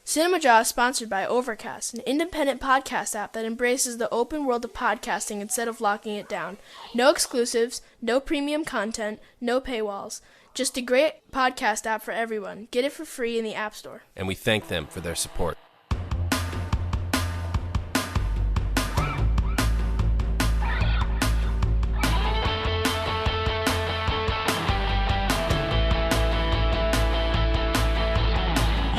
Cinemajaw is sponsored by Overcast, an independent podcast app that embraces the open world of podcasting instead of locking it down. No exclusives, no premium content, no paywalls. Just a great podcast app for everyone. Get it for free in the App Store. And we thank them for their support.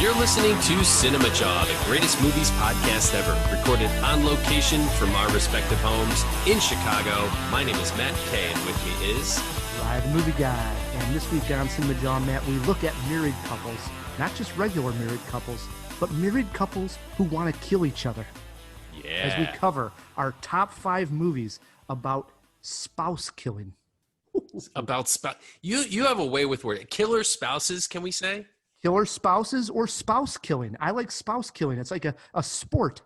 You're listening to Cinemajaw, the greatest movies podcast ever, recorded on location from our respective homes in Chicago. My name is Matt Kay, and with me is... Rye, the movie guy. And this week on Cinemajaw, Matt, we look at married couples, not just regular married couples, but married couples who want to kill each other. Yeah. As we cover our top 5 movies about spouse killing. About spouse... You have a way with words. Killer spouses, can we say? Killer spouses or spouse killing. I like spouse killing. It's like a sport.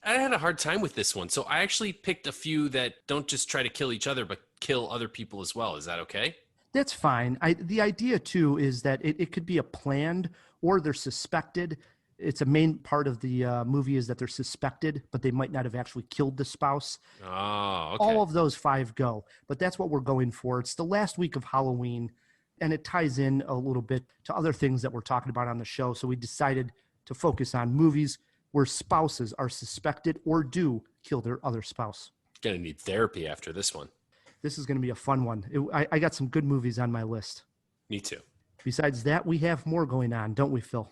I had a hard time with this one, so I actually picked a few that don't just try to kill each other, but kill other people as well. Is that okay? That's fine. The idea, too, is that it could be a planned or they're suspected. It's a main part of the movie is that they're suspected, but they might not have actually killed the spouse. Oh, okay. All of those 5 go, but that's what we're going for. It's the last week of Halloween, and it ties in a little bit to other things that we're talking about on the show. So we decided to focus on movies where spouses are suspected or do kill their other spouse. Gonna need therapy after this one. This is going to be a fun one. I got some good movies on my list. Me too. Besides that, we have more going on, don't we, Phil?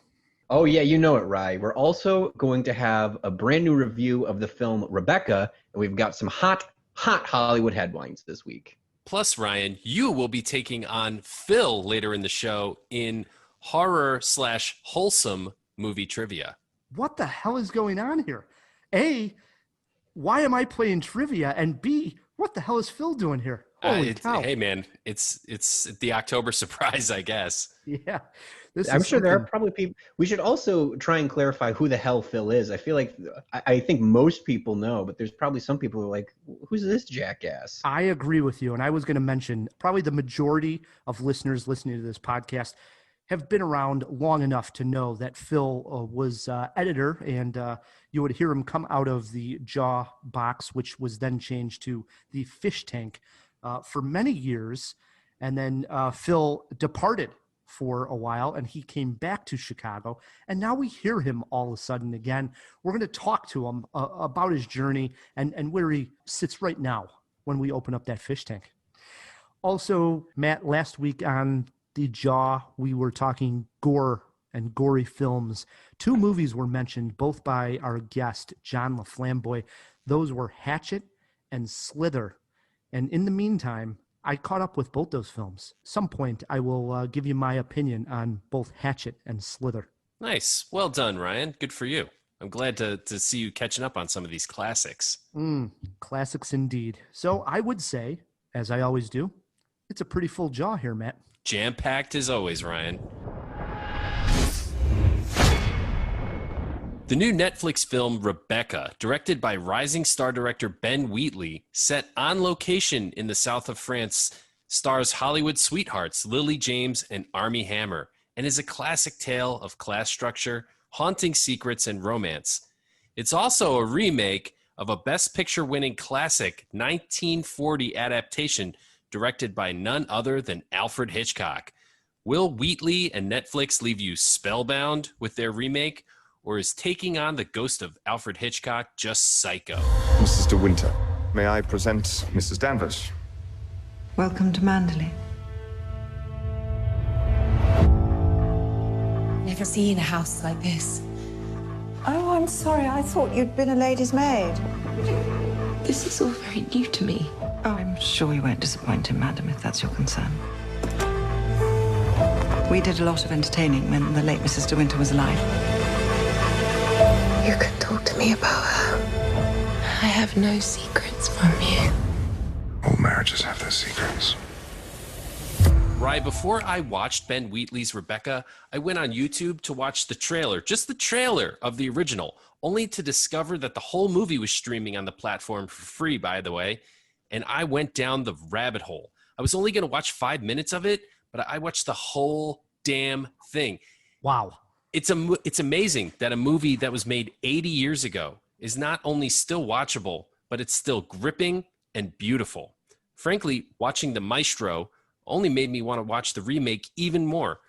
Oh, yeah, you know it, Rye. We're also going to have a brand new review of the film Rebecca, and we've got some hot Hollywood headlines this week. Plus, Ryan, you will be taking on Phil later in the show in horror/wholesome movie trivia. What the hell is going on here? A, why am I playing trivia? And B, what the hell is Phil doing here? Holy cow. Hey, man, it's the October surprise, I guess. Yeah. I'm sure there are probably people. We should also try and clarify who the hell Phil is. I feel like I think most people know, but there's probably some people who are like, who's this jackass? I agree with you. And I was going to mention probably the majority of listeners listening to this podcast have been around long enough to know that Phil was editor, and you would hear him come out of the Jaw box, which was then changed to the fish tank for many years. And then Phil departed for a while, and he came back to Chicago, and now we hear him all of a sudden again. We're going to talk to him about his journey and where he sits right now when we open up that fish tank. Also, Matt, last week on The Jaw, we were talking gore and gory films. 2 movies were mentioned, both by our guest, John LaFlamboy. Those were Hatchet and Slither. And in the meantime, I caught up with both those films. Some point, I will give you my opinion on both Hatchet and Slither. Nice. Well done, Ryan. Good for you. I'm glad to see you catching up on some of these classics. Classics indeed. So I would say, as I always do, it's a pretty full jaw here, Matt. Jam-packed as always, Ryan. The new Netflix film Rebecca, directed by rising star director Ben Wheatley, set on location in the south of France, stars Hollywood sweethearts Lily James and Armie Hammer, and is a classic tale of class structure, haunting secrets, and romance. It's also a remake of a Best Picture-winning classic 1940 adaptation directed by none other than Alfred Hitchcock. Will Wheatley and Netflix leave you spellbound with their remake, or is taking on the ghost of Alfred Hitchcock just psycho? Mrs. De Winter, may I present Mrs. Danvers? Welcome to Manderley. Never seen a house like this. Oh, I'm sorry. I thought you'd been a lady's maid. This is all very new to me. Oh, I'm sure you won't disappoint him, madam, if that's your concern. We did a lot of entertaining when the late Mrs. De Winter was alive. You can talk to me about her. I have no secrets from you. All marriages have their secrets. Right before I watched Ben Wheatley's Rebecca, I went on YouTube to watch the trailer, just the trailer of the original, only to discover that the whole movie was streaming on the platform for free, by the way, and I went down the rabbit hole. I was only going to watch 5 minutes of it, but I watched the whole damn thing. Wow. It's amazing that a movie that was made 80 years ago is not only still watchable, but it's still gripping and beautiful. Frankly, watching The Maestro only made me want to watch the remake even more.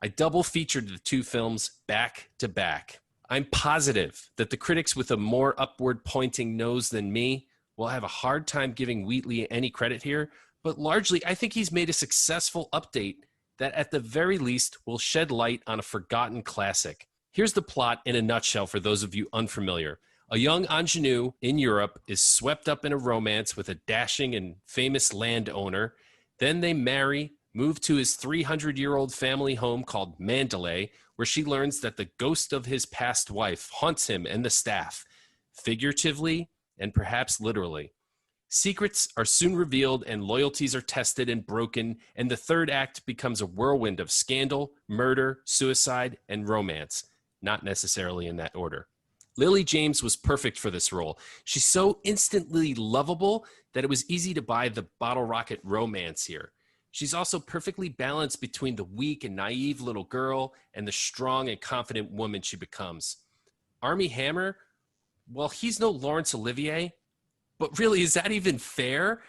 I double featured the two films back to back. I'm positive that the critics with a more upward pointing nose than me will have a hard time giving Wheatley any credit here, but largely I think he's made a successful update that at the very least will shed light on a forgotten classic. Here's the plot in a nutshell for those of you unfamiliar. A young ingenue in Europe is swept up in a romance with a dashing and famous landowner. Then they marry, move to his 300-year-old family home called Mandalay, where she learns that the ghost of his past wife haunts him and the staff, figuratively and perhaps literally. Secrets are soon revealed and loyalties are tested and broken, and the third act becomes a whirlwind of scandal, murder, suicide, and romance, not necessarily in that order. Lily James was perfect for this role. She's so instantly lovable that it was easy to buy the bottle rocket romance here. She's also perfectly balanced between the weak and naive little girl and the strong and confident woman she becomes. Armie Hammer, well, he's no Laurence Olivier, but really, is that even fair?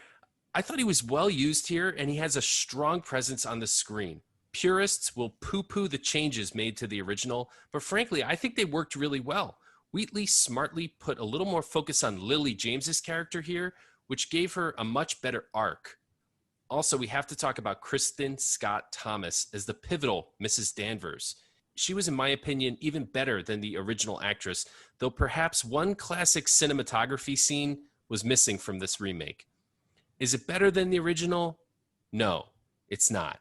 I thought he was well used here, and he has a strong presence on the screen. Purists will poo-poo the changes made to the original, but frankly, I think they worked really well. Wheatley smartly put a little more focus on Lily James's character here, which gave her a much better arc. Also, we have to talk about Kristen Scott Thomas as the pivotal Mrs. Danvers. She was, in my opinion, even better than the original actress, though perhaps one classic cinematography scene was missing from this remake. Is it better than the original? No, it's not.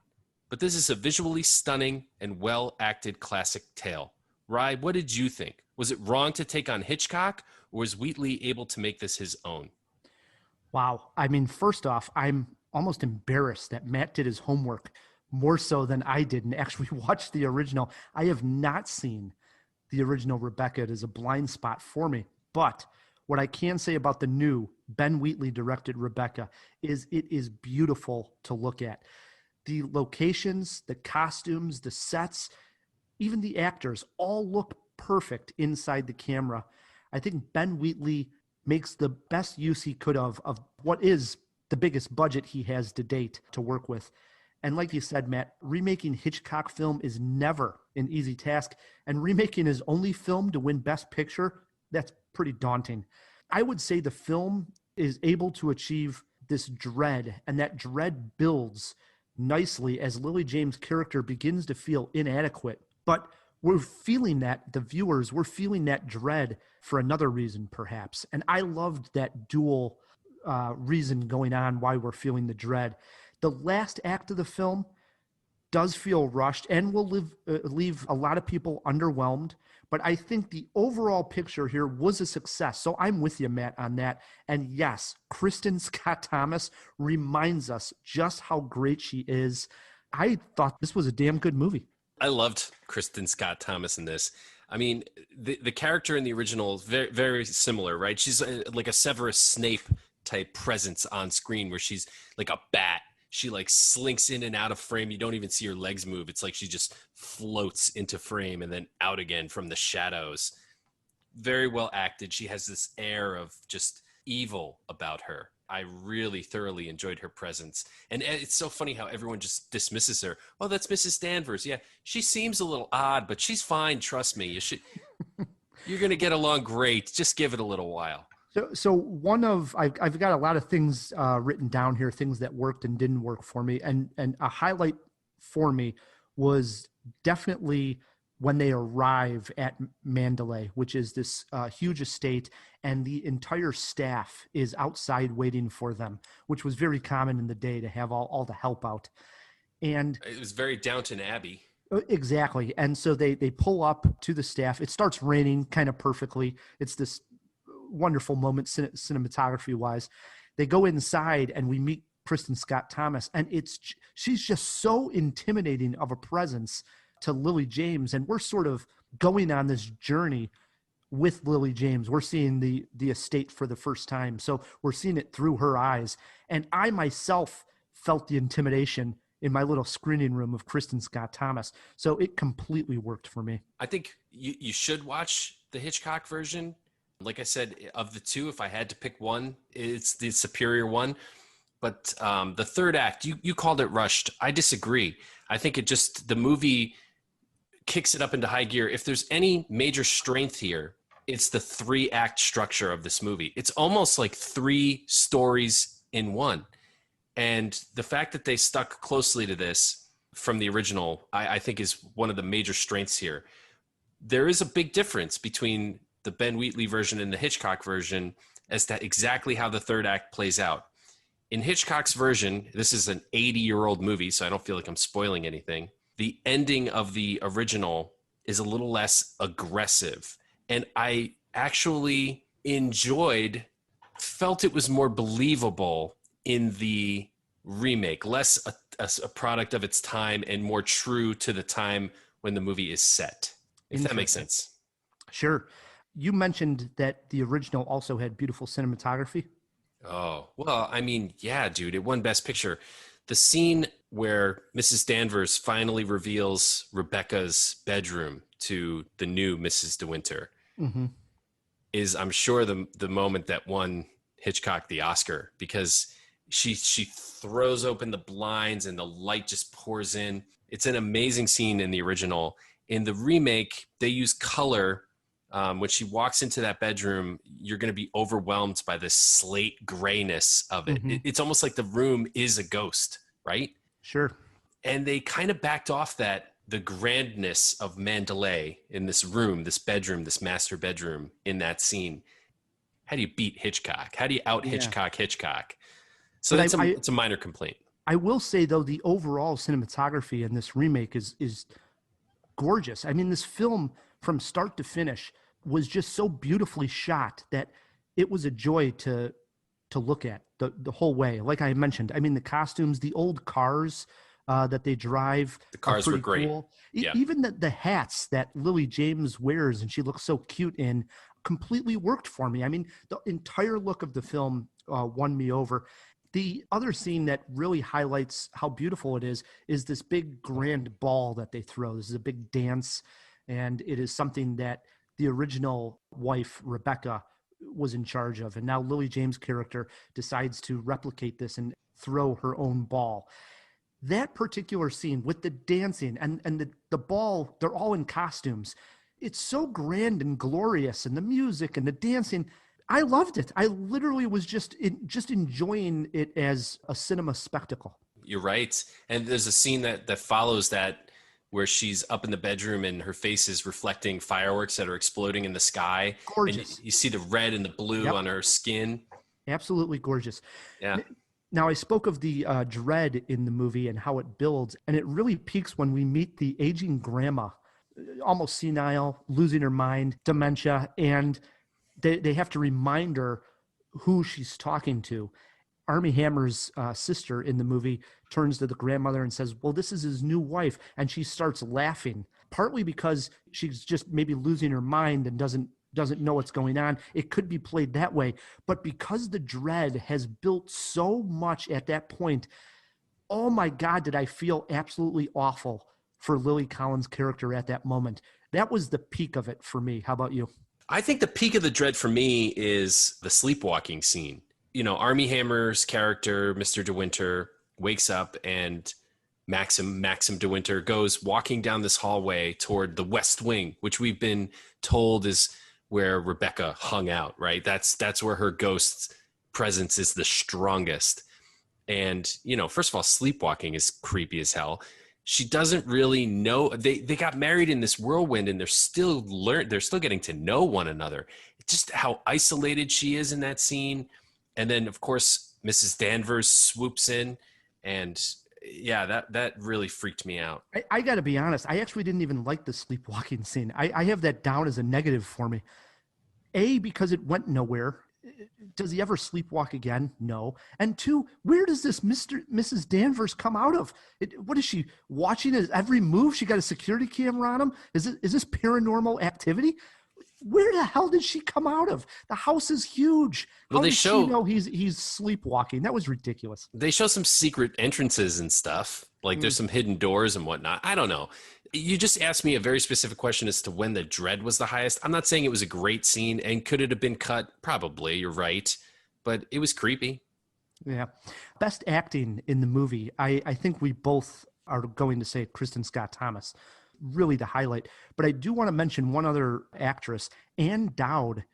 But this is a visually stunning and well-acted classic tale. Rye, what did you think? Was it wrong to take on Hitchcock, or was Wheatley able to make this his own? Wow. I mean, first off, I'm almost embarrassed that Matt did his homework more so than I did and actually watched the original. I have not seen the original Rebecca. It is a blind spot for me. But what I can say about the new Ben Wheatley directed Rebecca is it is beautiful to look at. The locations, the costumes, the sets, even the actors all look perfect inside the camera. I think Ben Wheatley makes the best use he could of what is the biggest budget he has to date to work with. And like you said, Matt, remaking Hitchcock film is never an easy task. And remaking his only film to win Best Picture, that's pretty daunting. I would say the film is able to achieve this dread, and that dread builds nicely as Lily James' character begins to feel inadequate. But we're feeling that, the viewers, we're feeling that dread for another reason, perhaps. And I loved that dual reason going on why we're feeling the dread. The last act of the film does feel rushed and will leave a lot of people underwhelmed. But I think the overall picture here was a success. So I'm with you, Matt, on that. And yes, Kristen Scott Thomas reminds us just how great she is. I thought this was a damn good movie. I loved Kristen Scott Thomas in this. I mean, the character in the original is very, very similar, right? She's like a Severus Snape type presence on screen where she's like a bat. She like slinks in and out of frame. You don't even see her legs move. It's like she just floats into frame and then out again from the shadows. Very well acted. She has this air of just evil about her. I really thoroughly enjoyed her presence. And it's so funny how everyone just dismisses her. Oh, that's Mrs. Danvers. Yeah, she seems a little odd, but she's fine. Trust me. You're going to get along great. Just give it a little while. So I've got a lot of things written down here, things that worked and didn't work for me. And a highlight for me was definitely when they arrive at Mandalay, which is this huge estate, and the entire staff is outside waiting for them, which was very common in the day to have all the help out. And it was very Downton Abbey. Exactly. And so they pull up to the staff. It starts raining kind of perfectly. It's this wonderful moment cinematography wise. They go inside and we meet Kristen Scott Thomas, and she's just so intimidating of a presence to Lily James, and we're sort of going on this journey with Lily James. We're seeing the estate for the first time, so we're seeing it through her eyes. And I myself felt the intimidation in my little screening room of Kristen Scott Thomas. So it completely worked for me. I think you should watch the Hitchcock version. Like I said, of the two, if I had to pick one, it's the superior one. But the third act, you called it rushed. I disagree. I think the movie kicks it up into high gear. If there's any major strength here, it's the 3-act structure of this movie. It's almost like 3 stories in one. And the fact that they stuck closely to this from the original, I think is one of the major strengths here. There is a big difference between the Ben Wheatley version and the Hitchcock version as to exactly how the third act plays out. In Hitchcock's version, this is an 80-year-old movie, so I don't feel like I'm spoiling anything. The ending of the original is a little less aggressive. And I actually felt it was more believable in the remake, less a product of its time and more true to the time when the movie is set, if that makes sense. Sure. You mentioned that the original also had beautiful cinematography. Oh, well, I mean, yeah, dude, it won Best Picture. The scene where Mrs. Danvers finally reveals Rebecca's bedroom to the new Mrs. De Winter is, I'm sure, the moment that won Hitchcock the Oscar, because she throws open the blinds and the light just pours in. It's an amazing scene in the original. In the remake, they use color. When she walks into that bedroom, you're going to be overwhelmed by this slate grayness of it. It's almost like the room is a ghost, right? Sure. And they kind of backed off the grandness of Mandalay in this room, this bedroom, this master bedroom in that scene. How do you beat Hitchcock? How do you out Hitchcock? So it's a minor complaint. I will say, though, the overall cinematography in this remake is gorgeous. I mean, this film from start to finish was just so beautifully shot that it was a joy to look at the whole way. Like I mentioned, I mean, the costumes, the old cars that they drive. The cars were great. Cool. Yeah. Even the hats that Lily James wears and she looks so cute in completely worked for me. I mean, the entire look of the film won me over. The other scene that really highlights how beautiful it is this big grand ball that they throw. This is a big dance, and it is something that the original wife, Rebecca, was in charge of. And now Lily James' character decides to replicate this and throw her own ball. That particular scene with the dancing and the ball, they're all in costumes. It's so grand and glorious, and the music and the dancing. I loved it. I literally was just enjoying it as a cinema spectacle. You're right. And there's a scene that follows that where she's up in the bedroom and her face is reflecting fireworks that are exploding in the sky. Gorgeous. And you see the red and the blue on her skin. Absolutely gorgeous. Yeah. Now, I spoke of the dread in the movie and how it builds, and it really peaks when we meet the aging grandma, almost senile, losing her mind, dementia, and they have to remind her who she's talking to. Armie Hammer's sister in the movie turns to the grandmother and says, well, this is his new wife. And she starts laughing, partly because she's just maybe losing her mind and doesn't know what's going on. It could be played that way. But because the dread has built so much at that point, oh my God, did I feel absolutely awful for Lily Collins' character at that moment. That was the peak of it for me. How about you? I think the peak of the dread for me is the sleepwalking scene. You know, Armie Hammer's character, Mr. De Winter, wakes up and Maxim De Winter goes walking down this hallway toward the West Wing, which we've been told is where Rebecca hung out, right? That's where her ghost's presence is the strongest. And, you know, first of all, sleepwalking is creepy as hell. She doesn't really know. They got married in this whirlwind, and they're still getting to know one another. Just how isolated she is in that scene. And then, of course, Mrs. Danvers swoops in, and yeah, that really freaked me out. I got to be honest. I actually didn't even like the sleepwalking scene. I have that down as a negative for me. A, because it went nowhere. Does he ever sleepwalk again? No. And two, where does this Mrs. Danvers come out of? What is she watching his every move? She got a security camera on him? Is this paranormal activity? Where the hell did she come out of? The house is huge. How Well, does she know he's sleepwalking? That was ridiculous. They show some secret entrances and stuff. Like there's some hidden doors and whatnot. I don't know. You just asked me a very specific question as to when the dread was the highest. I'm not saying it was a great scene, and could it have been cut? Probably, you're right. But it was creepy. Yeah. Best acting in the movie. I think we both are going to say Kristen Scott Thomas. Really the highlight. But I do want to mention one other actress, Ann Dowd,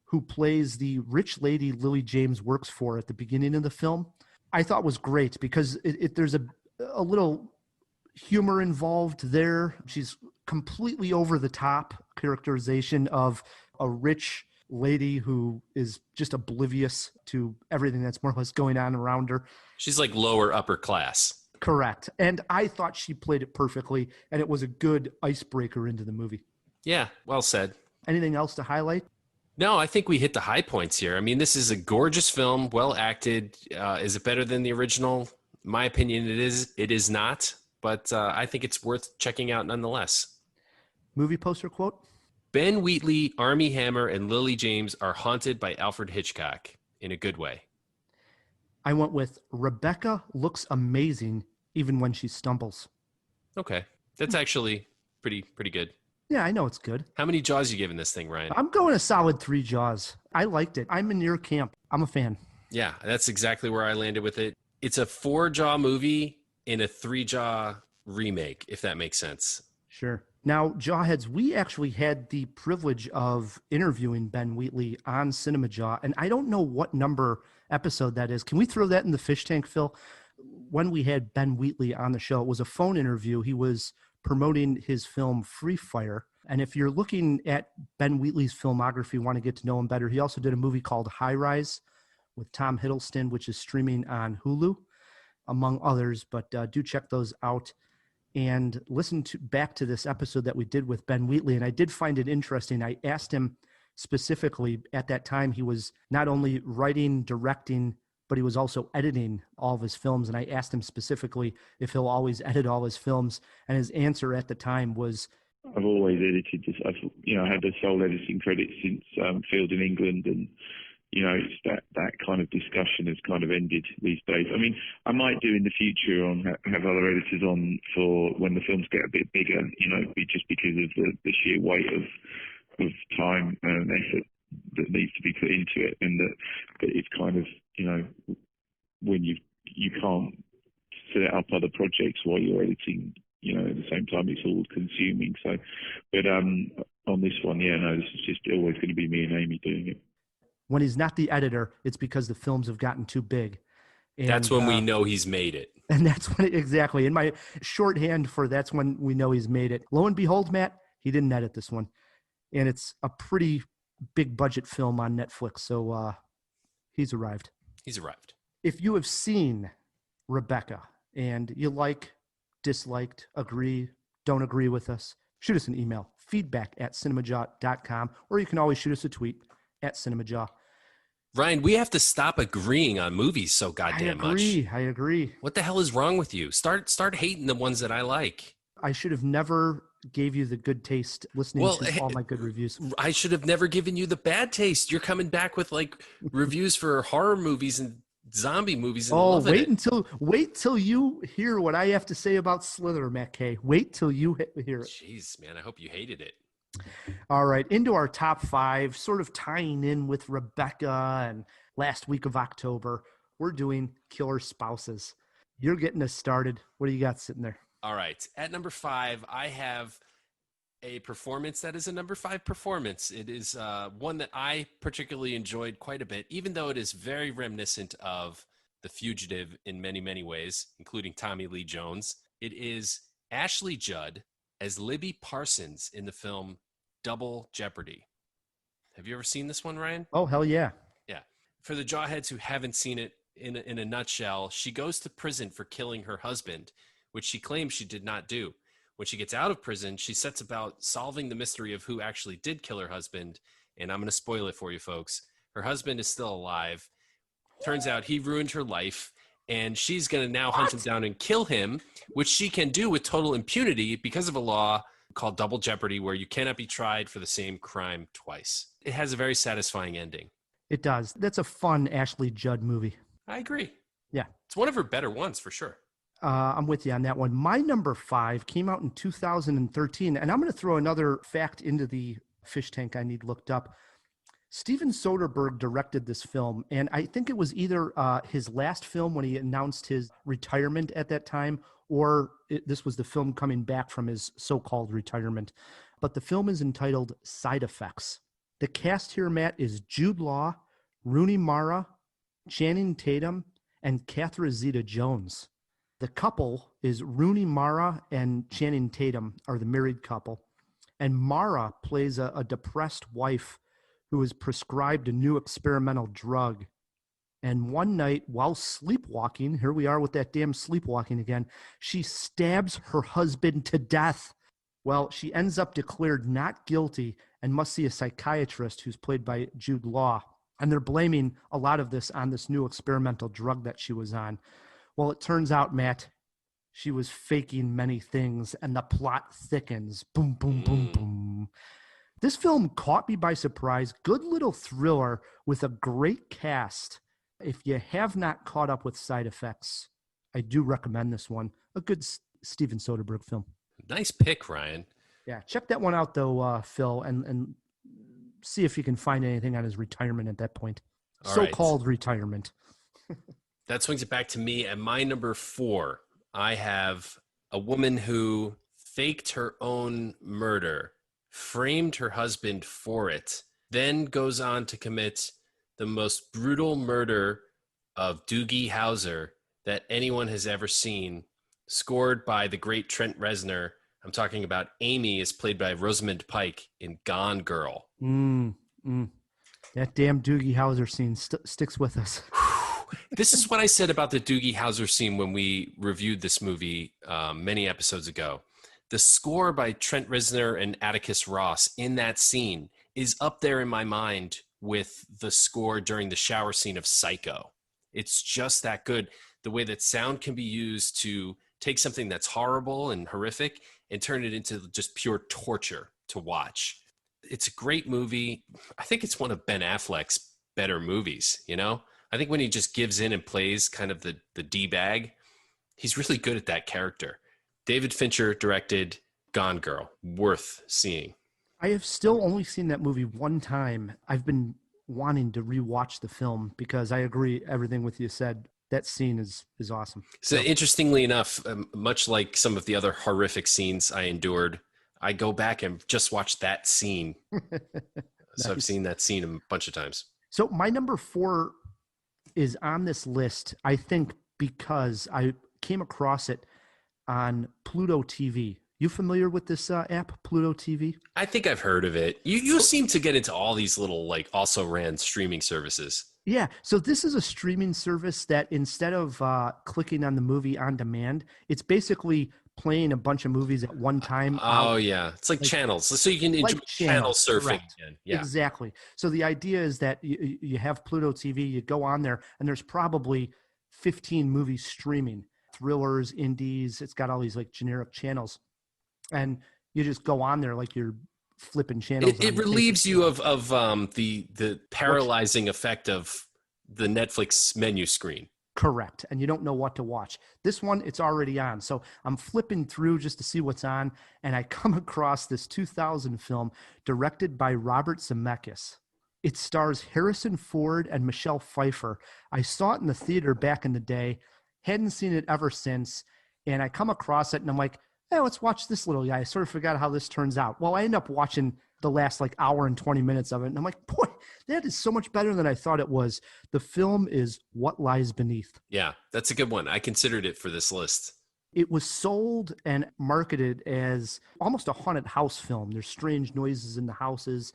who plays the rich lady Lily James works for at the beginning of the film. I thought was great because there's a little humor involved there. She's completely over the top characterization of a rich lady who is just oblivious to everything that's more or less going on around her. She's like lower upper class. Correct. And I thought she played it perfectly, and it was a good icebreaker into the movie. Yeah, well said. Anything else to highlight? No, I think we hit the high points here. I mean, this is a gorgeous film, well acted. Is it better than the original? In my opinion, it is. It is not, but I think it's worth checking out nonetheless. Movie poster quote? Ben Wheatley, Armie Hammer, and Lily James are haunted by Alfred Hitchcock in a good way. I went with Rebecca looks amazing even when she stumbles. Okay. That's actually pretty good. Yeah, I know it's good. How many Jaws you giving this thing, Ryan? I'm going a solid 3 Jaws. I liked it. I'm in your camp. I'm a fan. Yeah, that's exactly where I landed with it. It's a 4-Jaw movie in a 3-Jaw remake, if that makes sense. Sure. Now, Jawheads, we actually had the privilege of interviewing Ben Wheatley on Cinemajaw, and I don't know what number episode that is. Can we throw that in the fish tank, Phil? When we had Ben Wheatley on the show, it was a phone interview. He was promoting his film Free Fire. And if you're looking at Ben Wheatley's filmography, want to get to know him better, he also did a movie called High Rise with Tom Hiddleston, which is streaming on Hulu, among others. But do check those out and listen back to this episode that we did with Ben Wheatley. And I did find it interesting. I asked him specifically at that time, he was not only writing, directing, but he was also editing all of his films. And I asked him specifically if he'll always edit all his films. And his answer at the time was, I've always edited this. I've, I had the sole editing credit since Field in England, and it's that kind of discussion has kind of ended these days. I mean, I might do in the future have other editors on for when the films get a bit bigger, just because of the sheer weight of time and effort that needs to be put into it, and that it's kind of when you can't set up other projects while you're editing. At the same time, it's all consuming. So, but on this one, this is just always going to be me and Amy doing it. When he's not the editor, it's because the films have gotten too big. And that's when we know he's made it. And that's when, exactly. In my shorthand for that's when we know he's made it. Lo and behold, Matt, he didn't edit this one. And it's a pretty big budget film on Netflix. So he's arrived. He's arrived. If you have seen Rebecca and you disliked, agree, don't agree with us, shoot us an email, feedback@cinemajaw.com, or you can always shoot us a tweet @cinemajaw. Ryan, we have to stop agreeing on movies so goddamn much. I agree. What the hell is wrong with you? Start hating the ones that I like. I should have never gave you the good taste listening to all my good reviews. I should have never given you the bad taste. You're coming back with like reviews for horror movies and zombie movies. And wait till you hear what I have to say about Slither, Matt Kay. Wait till you hear it. Jeez, man, I hope you hated it. All right, into our top 5, sort of tying in with Rebecca and last week of October, we're doing Killer Spouses. You're getting us started. What do you got sitting there? All right, at number 5, I have a performance that is a number 5 performance. It is one that I particularly enjoyed quite a bit, even though it is very reminiscent of The Fugitive in many, many ways, including Tommy Lee Jones. It is Ashley Judd as Libby Parsons in the film Double Jeopardy. Have you ever seen this one, Ryan? Oh, hell yeah. Yeah. For the Jawheads who haven't seen it, in a nutshell, she goes to prison for killing her husband, which she claims she did not do. When she gets out of prison, she sets about solving the mystery of who actually did kill her husband. And I'm going to spoil it for you folks. Her husband is still alive. Turns out he ruined her life, and she's going to now hunt him down and kill him, which she can do with total impunity because of a law called Double Jeopardy, where you cannot be tried for the same crime twice. It has a very satisfying ending. It does. That's a fun Ashley Judd movie. I agree. Yeah. It's one of her better ones for sure. I'm with you on that one. My number 5 came out in 2013, and I'm going to throw another fact into the fish tank I need looked up. Steven Soderbergh directed this film, and I think it was either his last film when he announced his retirement at that time, or this was the film coming back from his so-called retirement. But the film is entitled Side Effects. The cast here, Matt, is Jude Law, Rooney Mara, Channing Tatum, and Catherine Zeta-Jones. The couple is Rooney Mara and Channing Tatum are the married couple. And Mara plays a depressed wife who is prescribed a new experimental drug. And one night, while sleepwalking, here we are with that damn sleepwalking again, she stabs her husband to death. Well, she ends up declared not guilty and must see a psychiatrist who's played by Jude Law. And they're blaming a lot of this on this new experimental drug that she was on. Well, it turns out, Matt, she was faking many things, and the plot thickens. Boom, boom, boom, boom. This film caught me by surprise. Good little thriller with a great cast. If you have not caught up with Side Effects, I do recommend this one. A good Steven Soderbergh film. Nice pick, Ryan. Yeah, check that one out, though, Phil, and see if you can find anything on his retirement at that point. All So-called right. retirement. That swings it back to me. At my number 4, I have a woman who faked her own murder, framed her husband for it, then goes on to commit the most brutal murder of Doogie Howser that anyone has ever seen, scored by the great Trent Reznor. I'm talking about Amy, is played by Rosamund Pike in Gone Girl. That damn Doogie Howser scene sticks with us. This is what I said about the Doogie Howser scene when we reviewed this movie many episodes ago. The score by Trent Reznor and Atticus Ross in that scene is up there in my mind with the score during the shower scene of Psycho. It's just that good. The way that sound can be used to take something that's horrible and horrific and turn it into just pure torture to watch. It's a great movie. I think it's one of Ben Affleck's better movies, you know? I think when he just gives in and plays kind of the D-bag, he's really good at that character. David Fincher directed Gone Girl. Worth seeing. I have still only seen that movie one time. I've been wanting to rewatch the film because I agree everything with you said. That scene is awesome. So interestingly enough, much like some of the other horrific scenes I endured, I go back and just watch that scene. Nice. So I've seen that scene a bunch of times. So my number 4 is on this list, I think, because I came across it on Pluto TV. You familiar with this app, Pluto TV? I think I've heard of it. You seem to get into all these little, like, also ran streaming services. Yeah. So this is a streaming service that instead of clicking on the movie on demand, it's basically playing a bunch of movies at one time. Yeah. It's like channels. So you can enjoy channel surfing again. Yeah. Exactly. So the idea is that you have Pluto TV, you go on there, and there's probably 15 movies streaming. Thrillers, indies, it's got all these like generic channels. And you just go on there like you're flipping channels. It relieves you of the paralyzing effect of the Netflix menu screen. Correct. And you don't know what to watch. This one, it's already on. So I'm flipping through just to see what's on. And I come across this 2000 film directed by Robert Zemeckis. It stars Harrison Ford and Michelle Pfeiffer. I saw it in the theater back in the day. Hadn't seen it ever since. And I come across it and I'm like, hey, let's watch this little guy. I sort of forgot how this turns out. Well, I end up watching the last like hour and 20 minutes of it. And I'm like, boy, that is so much better than I thought it was. The film is What Lies Beneath. Yeah, that's a good one. I considered it for this list. It was sold and marketed as almost a haunted house film. There's strange noises in the houses.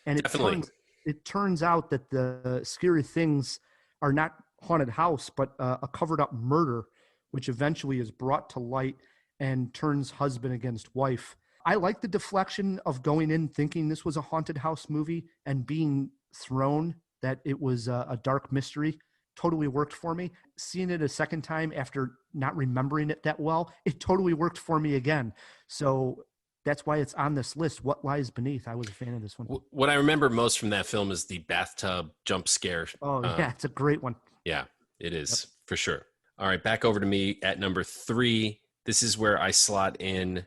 And it turns out that the scary things are not haunted house, but a covered up murder, which eventually is brought to light and turns husband against wife. I like the deflection of going in thinking this was a haunted house movie and being thrown that it was a dark mystery. Totally worked for me. Seeing it a second time after not remembering it that well, it totally worked for me again. So that's why it's on this list. What Lies Beneath. I was a fan of this one. What I remember most from that film is the bathtub jump scare. Oh, yeah, it's a great one. Yeah, it is for sure. All right, back over to me at number 3. This is where I slot in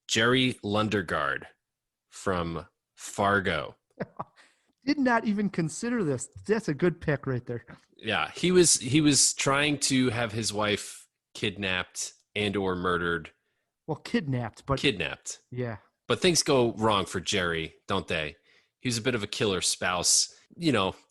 Jerry Lundegaard from Fargo. Did not even consider this. That's a good pick right there. Yeah, he was trying to have his wife kidnapped and or murdered. Well, kidnapped. Yeah. But things go wrong for Jerry, don't they? He's a bit of a killer spouse,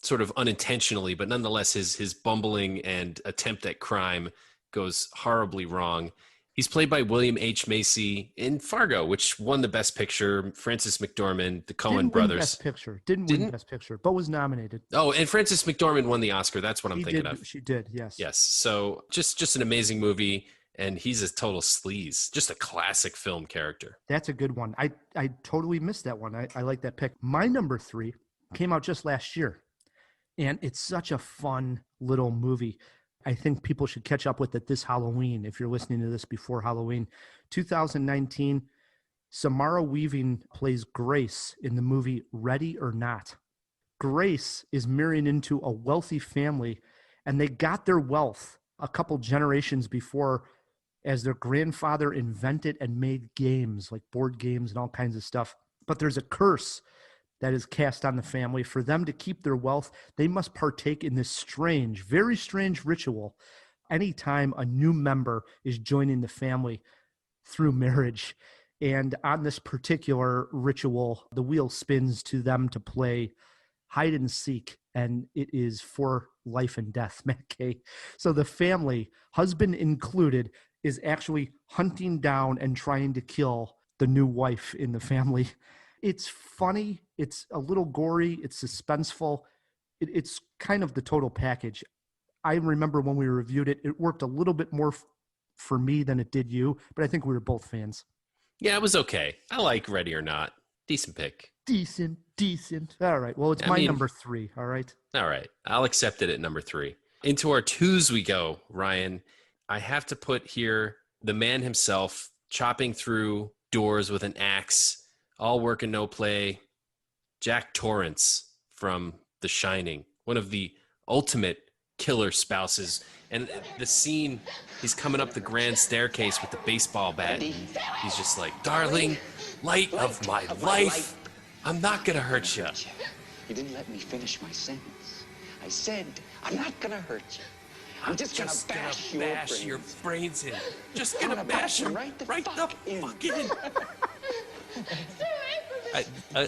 sort of unintentionally, but nonetheless his bumbling and attempt at crime goes horribly wrong. He's played by William H. Macy in Fargo, which won the Best Picture. Frances McDormand, the Coen brothers. Didn't win Best Picture, but was nominated. Oh, and Frances McDormand won the Oscar. That's what I'm thinking of. She did, yes. Yes. So just an amazing movie, and he's a total sleaze. Just a classic film character. That's a good one. I totally missed that one. I like that pick. My number 3 came out just last year, and it's such a fun little movie. I think people should catch up with it this Halloween if you're listening to this before Halloween. 2019, Samara Weaving plays Grace in the movie Ready or Not. Grace is marrying into a wealthy family, and they got their wealth a couple generations before as their grandfather invented and made games, like board games and all kinds of stuff. But there's a curse that is cast on the family. For them to keep their wealth, they must partake in this strange, very strange ritual anytime a new member is joining the family through marriage. And on this particular ritual, the wheel spins to them to play hide and seek, and it is for life and death, Matt Kay. So the family, husband included, is actually hunting down and trying to kill the new wife in the family. It's funny. It's a little gory. It's suspenseful. It's kind of the total package. I remember when we reviewed it, it worked a little bit more for me than it did you, but I think we were both fans. Yeah, it was okay. I like Ready or Not. Decent pick. Decent. All right. Well, it's number 3. All right. All right. I'll accept it at number 3. Into our 2s we go, Ryan. I have to put here the man himself chopping through doors with an axe. All work and no play. Jack Torrance from The Shining, one of the ultimate killer spouses. And the scene, he's coming up the grand staircase with the baseball bat. And he's just like, darling, light of my life, I'm not going to hurt you. You didn't let me finish my sentence. I said, I'm not going to hurt you. I'm just going to bash your brains in. Just going to bash them right the fuck in.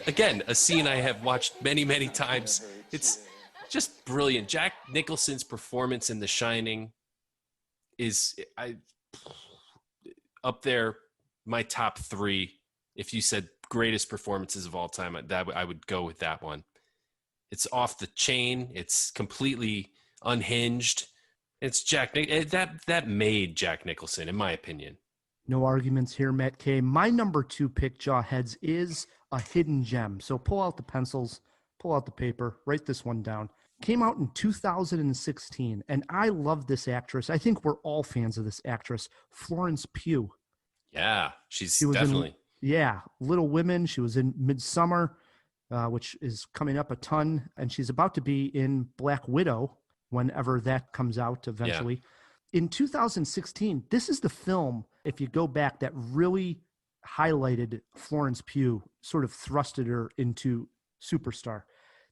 Again, a scene I have watched many, many times. It's just brilliant. Jack Nicholson's performance in The Shining is up there, my top 3. If you said greatest performances of all time, I would go with that one. It's off the chain. It's completely unhinged. It's that made Jack Nicholson, in my opinion. No arguments here, Matt Kay. My number 2 pick, Jawheads, is a hidden gem. So pull out the pencils, pull out the paper, write this one down. Came out in 2016, and I love this actress. I think we're all fans of this actress, Florence Pugh. Yeah, she definitely. Little Women. She was in Midsummer, which is coming up a ton, and she's about to be in Black Widow whenever that comes out eventually. Yeah. In 2016, this is the film, if you go back, that really highlighted Florence Pugh, sort of thrusted her into superstar.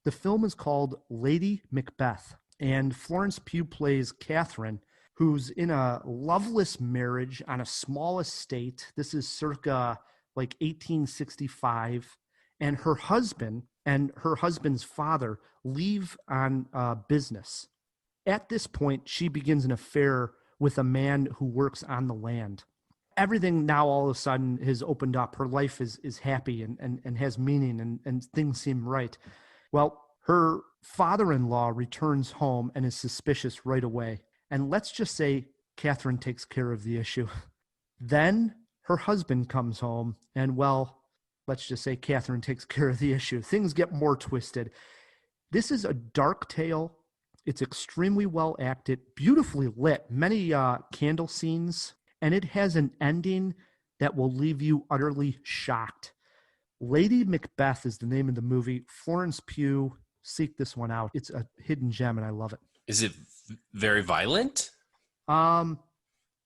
The film is called Lady Macbeth, and Florence Pugh plays Catherine, who's in a loveless marriage on a small estate. This is circa like 1865, and her husband and her husband's father leave on business. At this point, she begins an affair with a man who works on the land. Everything now all of a sudden has opened up. Her life is happy and has meaning, and things seem right. Well, her father-in-law returns home and is suspicious right away. And let's just say Catherine takes care of the issue. Then her husband comes home, and well, let's just say Catherine takes care of the issue. Things get more twisted. This is a dark tale. It's extremely well acted, beautifully lit, many candle scenes, and it has an ending that will leave you utterly shocked. Lady Macbeth is the name of the movie. Florence Pugh, seek this one out. It's a hidden gem, and I love it. Is it very violent?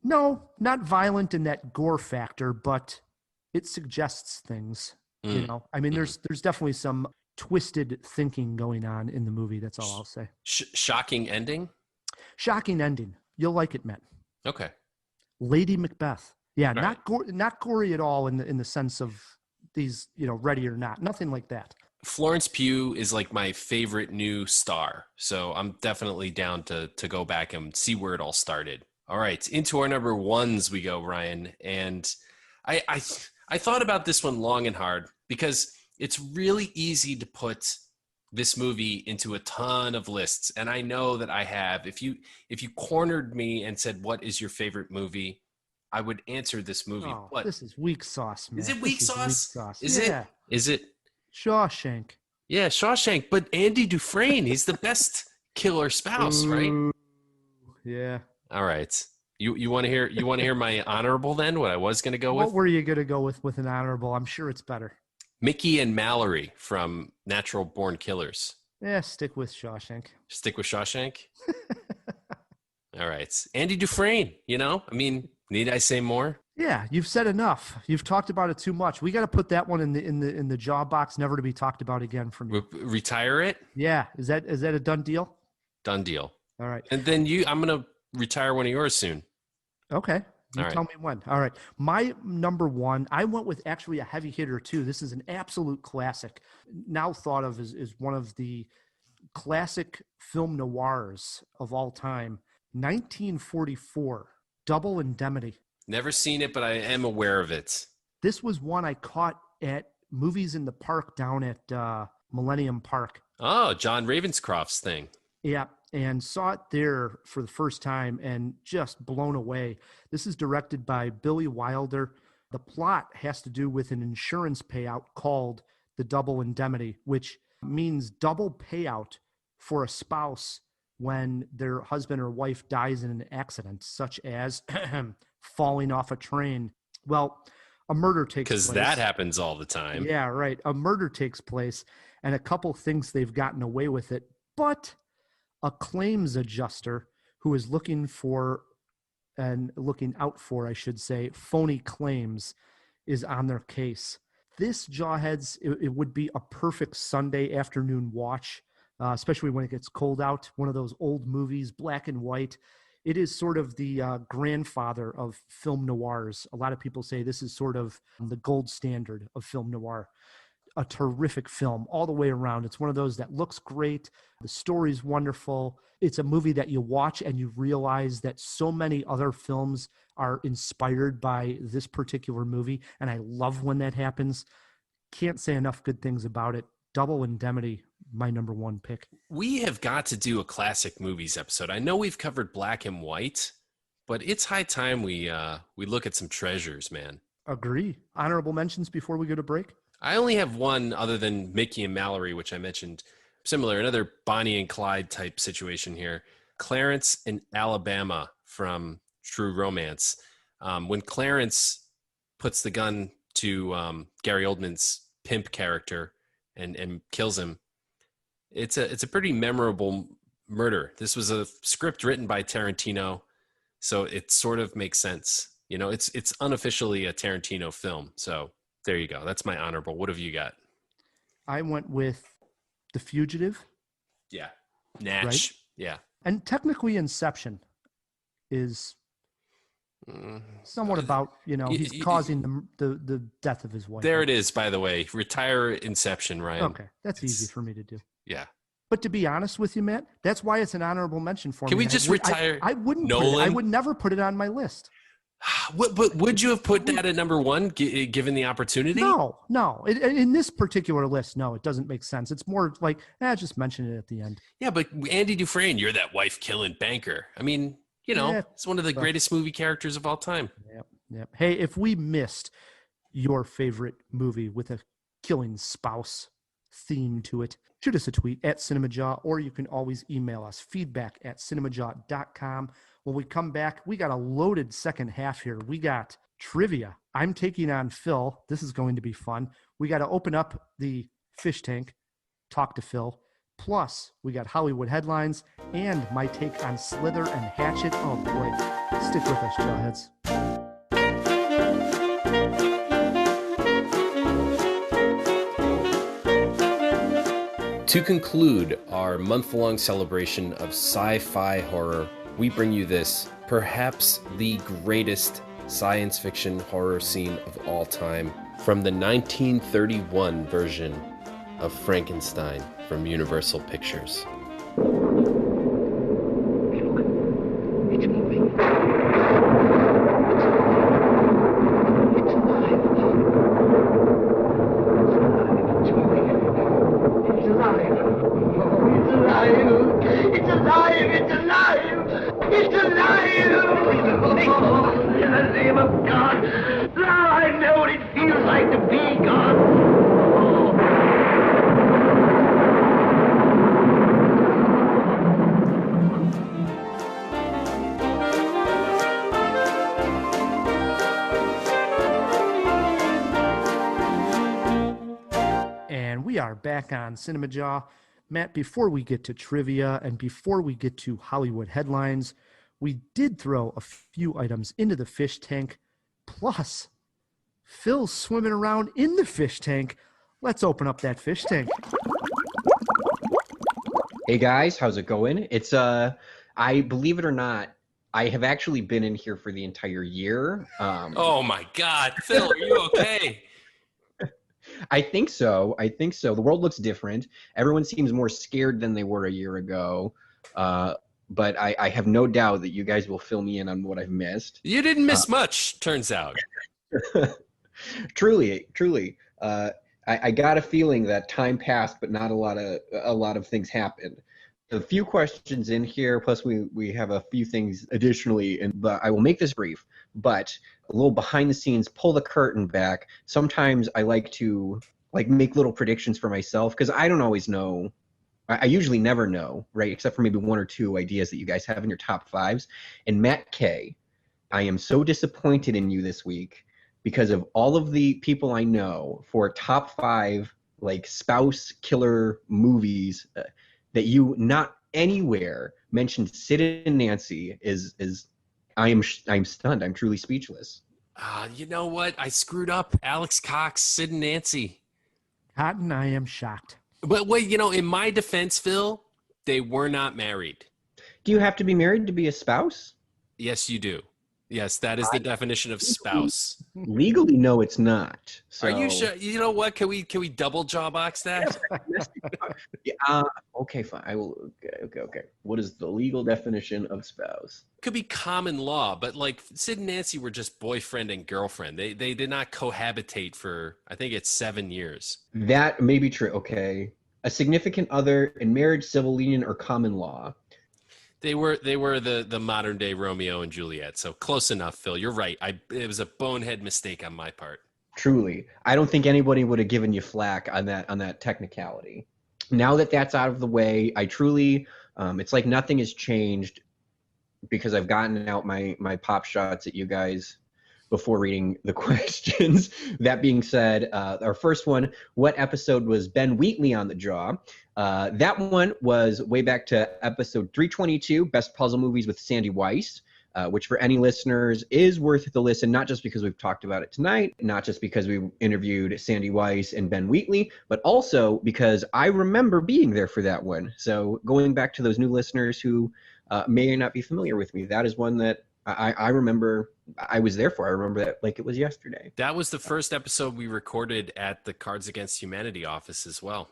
No, not violent in that gore factor, but it suggests things. You know, I mean, there's definitely some twisted thinking going on in the movie. That's all I'll say. Shocking ending? Shocking ending. You'll like it, Matt. Okay. Lady Macbeth. Yeah, All not gory at all in the sense of these, Ready or Not. Nothing like that. Florence Pugh is like my favorite new star. So I'm definitely down to go back and see where it all started. All right, into our number ones we go, Ryan. And I thought about this one long and hard because it's really easy to put this movie into a ton of lists. And I know that I have. If you cornered me and said, what is your favorite movie? I would answer this movie. Oh, but this is weak sauce, man. is it weak sauce? Is yeah. it? Is it? Shawshank. Yeah, Shawshank. But Andy Dufresne, he's the best killer spouse, right? Yeah. All right. You want to hear my honorable then? What I was going to go with? What were you going to go with an honorable? I'm sure it's better. Mickey and Mallory from Natural Born Killers. Yeah, stick with Shawshank. Stick with Shawshank. All right, Andy Dufresne. Need I say more? Yeah, you've said enough. You've talked about it too much. We got to put that one in the jaw box, never to be talked about again from you. Retire it. Yeah, is that a done deal? Done deal. All right. And then I'm gonna retire one of yours soon. Okay. You All right. tell me when. All right. My number one, I went with actually a heavy hitter too. This is an absolute classic. Now thought of as one of the classic film noirs of all time. 1944, Double Indemnity. Never seen it, but I am aware of it. This was one I caught at Movies in the Park down at Millennium Park. Oh, John Ravenscroft's thing. Yeah, and saw it there for the first time and just blown away. This is directed by Billy Wilder. The plot has to do with an insurance payout called the Double Indemnity, which means double payout for a spouse when their husband or wife dies in an accident, such as falling off a train. Well, a murder takes place. Because that happens all the time. Yeah, right. A murder takes place, and a couple thinks they've gotten away with it, but a claims adjuster who is looking out for, I should say, phony claims is on their case. This, Jawheads, it would be a perfect Sunday afternoon watch, especially when it gets cold out. One of those old movies, black and white. It is sort of the grandfather of film noirs. A lot of people say this is sort of the gold standard of film noir. A terrific film all the way around. It's one of those that looks great. The story's wonderful. It's a movie that you watch and you realize that so many other films are inspired by this particular movie. And I love when that happens. Can't say enough good things about it. Double Indemnity, my number one pick. We have got to do a classic movies episode. I know we've covered black and white, but it's high time we look at some treasures, man. Agree. Honorable mentions before we go to break? I only have one other than Mickey and Mallory, which I mentioned. Similar, another Bonnie and Clyde type situation here. Clarence in Alabama from True Romance. When Clarence puts the gun to Gary Oldman's pimp character and kills him, it's a pretty memorable murder. This was a script written by Tarantino, so it sort of makes sense. It's unofficially a Tarantino film, so there you go. That's my honorable. What have you got? I went with The Fugitive. Yeah. Natch. Right? Yeah. And technically Inception is somewhat about, he's causing the death of his wife. There it is, by the way. Retire Inception, Ryan. Okay. That's easy for me to do. Yeah. But to be honest with you, Matt, that's why it's an honorable mention for me. Can we just retire I wouldn't Nolan? I would never put it on my list. But would you have put that at number one, given the opportunity? No. In this particular list, no, it doesn't make sense. It's more like, just mention it at the end. Yeah, but Andy Dufresne, you're that wife-killing banker. I mean, it's one of the greatest movie characters of all time. Yep. Hey, if we missed your favorite movie with a killing spouse theme to it, shoot us a tweet at Cinemajaw, or you can always email us, feedback@cinemajaw.com. When we come back, we got a loaded second half here. We got trivia. I'm taking on Phil. This is going to be fun. We got to open up the fish tank, talk to Phil. Plus, we got Hollywood headlines and my take on Slither and Hatchet. Oh boy, stick with us, Trailheads. To conclude our month-long celebration of sci-fi horror, we bring you this, perhaps the greatest science fiction horror scene of all time, from the 1931 version of Frankenstein from Universal Pictures. And we are back on Cinemajaw. Matt, before we get to trivia and before we get to Hollywood headlines, we did throw a few items into the fish tank. Plus, Phil's swimming around in the fish tank. Let's open up that fish tank. Hey guys, how's it going? It's I believe it or not, I have actually been in here for the entire year. Oh my God, Phil, are you okay? I think so. The world looks different. Everyone seems more scared than they were a year ago. But I have no doubt that you guys will fill me in on what I've missed. You didn't miss much, turns out. Truly. I got a feeling that time passed, but not a lot of things happened. A few questions in here, plus we have a few things additionally, but I will make this brief. But a little behind the scenes, pull the curtain back. Sometimes I like to make little predictions for myself because I don't always know. I usually never know, right? Except for maybe one or two ideas that you guys have in your top fives. And Matt K, I am so disappointed in you this week because of all of the people I know for top five spouse killer movies that you not anywhere mentioned. Sid and Nancy is I'm stunned. I'm truly speechless. You know what? I screwed up. Alex Cox, Sid and Nancy. Cotton, I am shocked. But wait, in my defense, Phil, they were not married. Do you have to be married to be a spouse? Yes, you do. Yes, that is the definition of spouse. Legally, no, it's not. So. Are you sure? You know what? Can we double jaw box that? Okay, fine. I will. Okay. What is the legal definition of spouse? Could be common law, but Sid and Nancy were just boyfriend and girlfriend. They did not cohabitate for, I think it's 7 years. That may be true. Okay, a significant other in marriage, civil union, or common law. They were the modern day Romeo and Juliet. So close enough, Phil. You're right. It was a bonehead mistake on my part. Truly, I don't think anybody would have given you flack on that technicality. Now that that's out of the way, I truly, it's like nothing has changed because I've gotten out my pop shots at you guys before reading the questions. That being said, our first one, what episode was Ben Wheatley on the jaw? That one was way back to episode 322, Best Puzzle Movies with Sandy Weiss, which for any listeners is worth the listen, not just because we've talked about it tonight, not just because we interviewed Sandy Weiss and Ben Wheatley, but also because I remember being there for that one. So going back to those new listeners who may not be familiar with me, that is one that I remember I was there for. I remember that like it was yesterday. That was the first episode we recorded at the Cards Against Humanity office as well.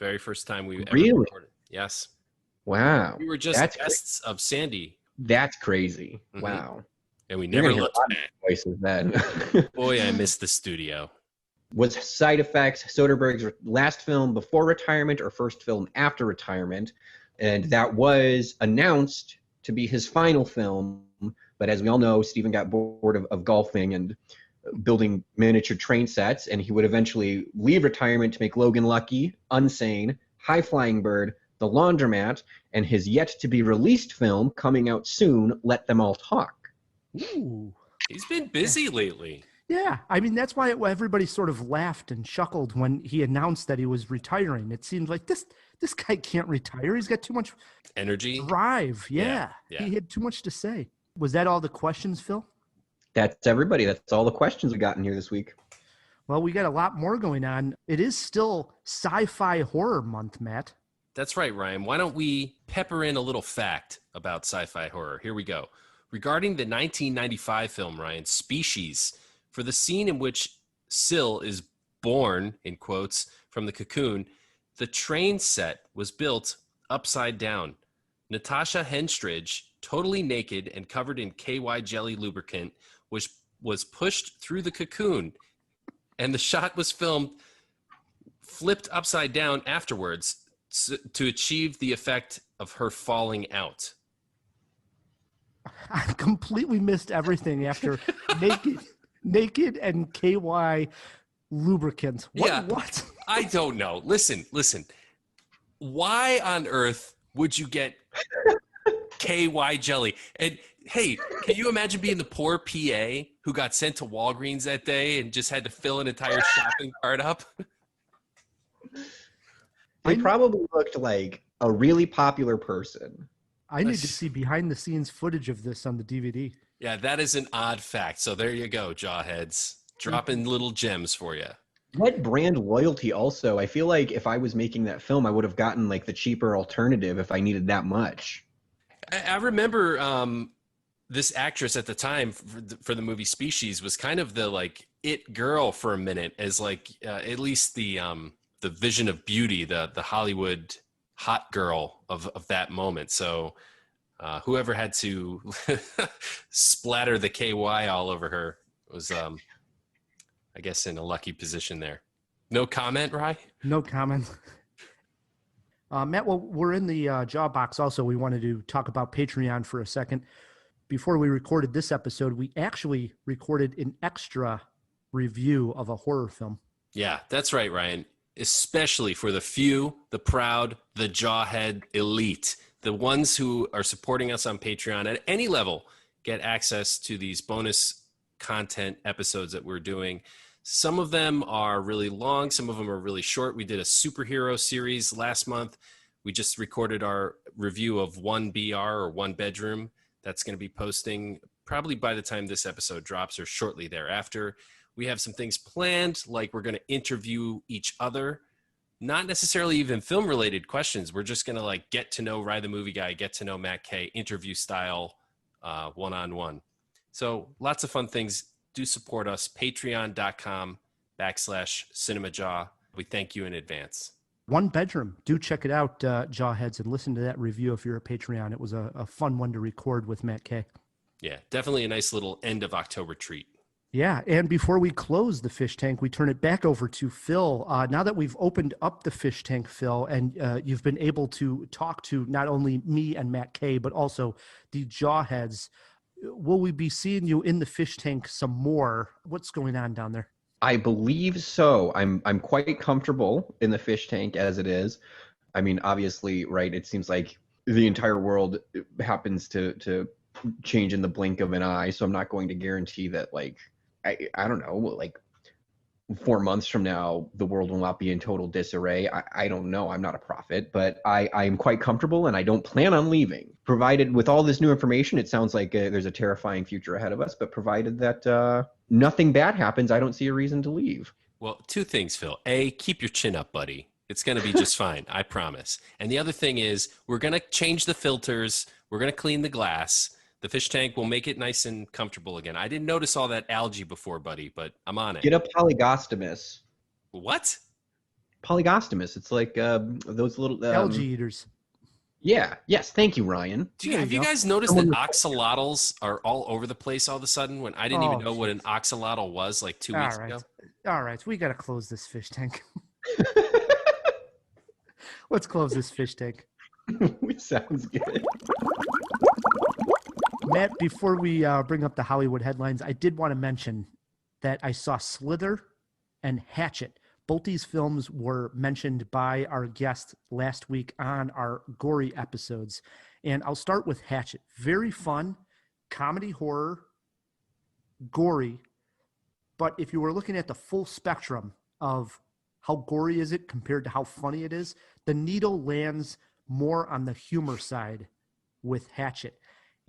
Very first time we ever recorded. Yes. Wow. We were just guests of Sandy. That's crazy. Mm-hmm. Wow. And we never looked back. Voices then. Boy, I missed the studio. Was Side Effects Soderbergh's last film before retirement or first film after retirement? And that was announced to be his final film. But as we all know, Stephen got bored of golfing and building miniature train sets, and he would eventually leave retirement to make Logan Lucky, Unsane, High Flying Bird, The Laundromat, and his yet-to-be-released film coming out soon, Let Them All Talk. Ooh. He's been busy lately. Yeah, I mean, that's why everybody sort of laughed and chuckled when he announced that he was retiring. It seemed like this guy can't retire. He's got too much Energy. drive. Yeah. Yeah. He had too much to say. Was that all the questions, Phil? That's everybody. That's all the questions we got in here this week. Well, we got a lot more going on. It is still Sci-Fi Horror Month, Matt. That's right, Ryan. Why don't we pepper in a little fact about sci-fi horror? Here we go. Regarding the 1995 film, Ryan, Species, for the scene in which Syl is born, in quotes, from the cocoon, the train set was built upside down. Natasha Henstridge, totally naked and covered in KY jelly lubricant, was pushed through the cocoon, and the shot was filmed flipped upside down afterwards to achieve the effect of her falling out. I completely missed everything after naked and KY lubricant. What? I don't know. Listen. Why on earth would you get KY jelly? And hey, can you imagine being the poor PA who got sent to Walgreens that day and just had to fill an entire shopping cart up? They probably looked like a really popular person. I need to see behind the scenes footage of this on the DVD. Yeah, that is an odd fact. So there you go, Jawheads. Dropping little gems for you. What brand loyalty also? I feel like if I was making that film, I would have gotten like the cheaper alternative if I needed that much. I remember this actress at the time for the movie Species was kind of the like it girl for a minute, as like at least the vision of beauty, the Hollywood hot girl of that moment. So whoever had to splatter the KY all over her was, I guess, in a lucky position there. No comment, Rye? No comment. Matt, well, we're in the Jaw box also. We wanted to talk about Patreon for a second. Before we recorded this episode, we actually recorded an extra review of a horror film. Yeah, that's right, Ryan. Especially for the few, the proud, the Jawhead elite, the ones who are supporting us on Patreon at any level get access to these bonus content episodes that we're doing. Some of them are really long. Some of them are really short. We did a superhero series last month. We just recorded our review of One BR or One Bedroom. That's going to be posting probably by the time this episode drops or shortly thereafter. We have some things planned, like we're going to interview each other, not necessarily even film related questions. We're just going to like get to know Rye the Movie Guy, get to know Matt K, interview style, one-on-one. So lots of fun things. Do support us, patreon.com/Cinemajaw. We thank you in advance. One Bedroom. Do check it out, Jawheads, and listen to that review if you're a Patreon. It was a fun one to record with Matt K. Yeah, definitely a nice little end of October treat. Yeah, and before we close the fish tank, we turn it back over to Phil. Now that we've opened up the fish tank, Phil, and you've been able to talk to not only me and Matt K, but also the Jawheads, will we be seeing you in the fish tank some more? What's going on down there? I believe so. I'm quite comfortable in the fish tank as it is. I mean, obviously, right, it seems like the entire world happens to change in the blink of an eye, so I'm not going to guarantee that, like, I don't know, like 4 months from now, the world will not be in total disarray. I don't know. I'm not a prophet, but I'm quite comfortable and I don't plan on leaving. Provided with all this new information, it sounds like there's a terrifying future ahead of us, but provided that nothing bad happens, I don't see a reason to leave. Well, two things, Phil. A, keep your chin up, buddy. It's going to be just fine. I promise. And the other thing is we're going to change the filters. We're going to clean the glass. The fish tank will make it nice and comfortable again. I didn't notice all that algae before, buddy, but I'm on it. Get a polygostomus. What? Polygostomus. It's like those little... algae eaters. Yeah. Yes. Thank you, Ryan. Have you guys noticed that axolotls are all over the place all of a sudden when I didn't even know what an axolotl was like 2 weeks ago? All right. We got to close this fish tank. Let's close this fish tank. Sounds good. Matt, before we bring up the Hollywood headlines, I did want to mention that I saw Slither and Hatchet. Both these films were mentioned by our guest last week on our gory episodes. And I'll start with Hatchet. Very fun, comedy horror, gory, but if you were looking at the full spectrum of how gory is it compared to how funny it is, the needle lands more on the humor side with Hatchet.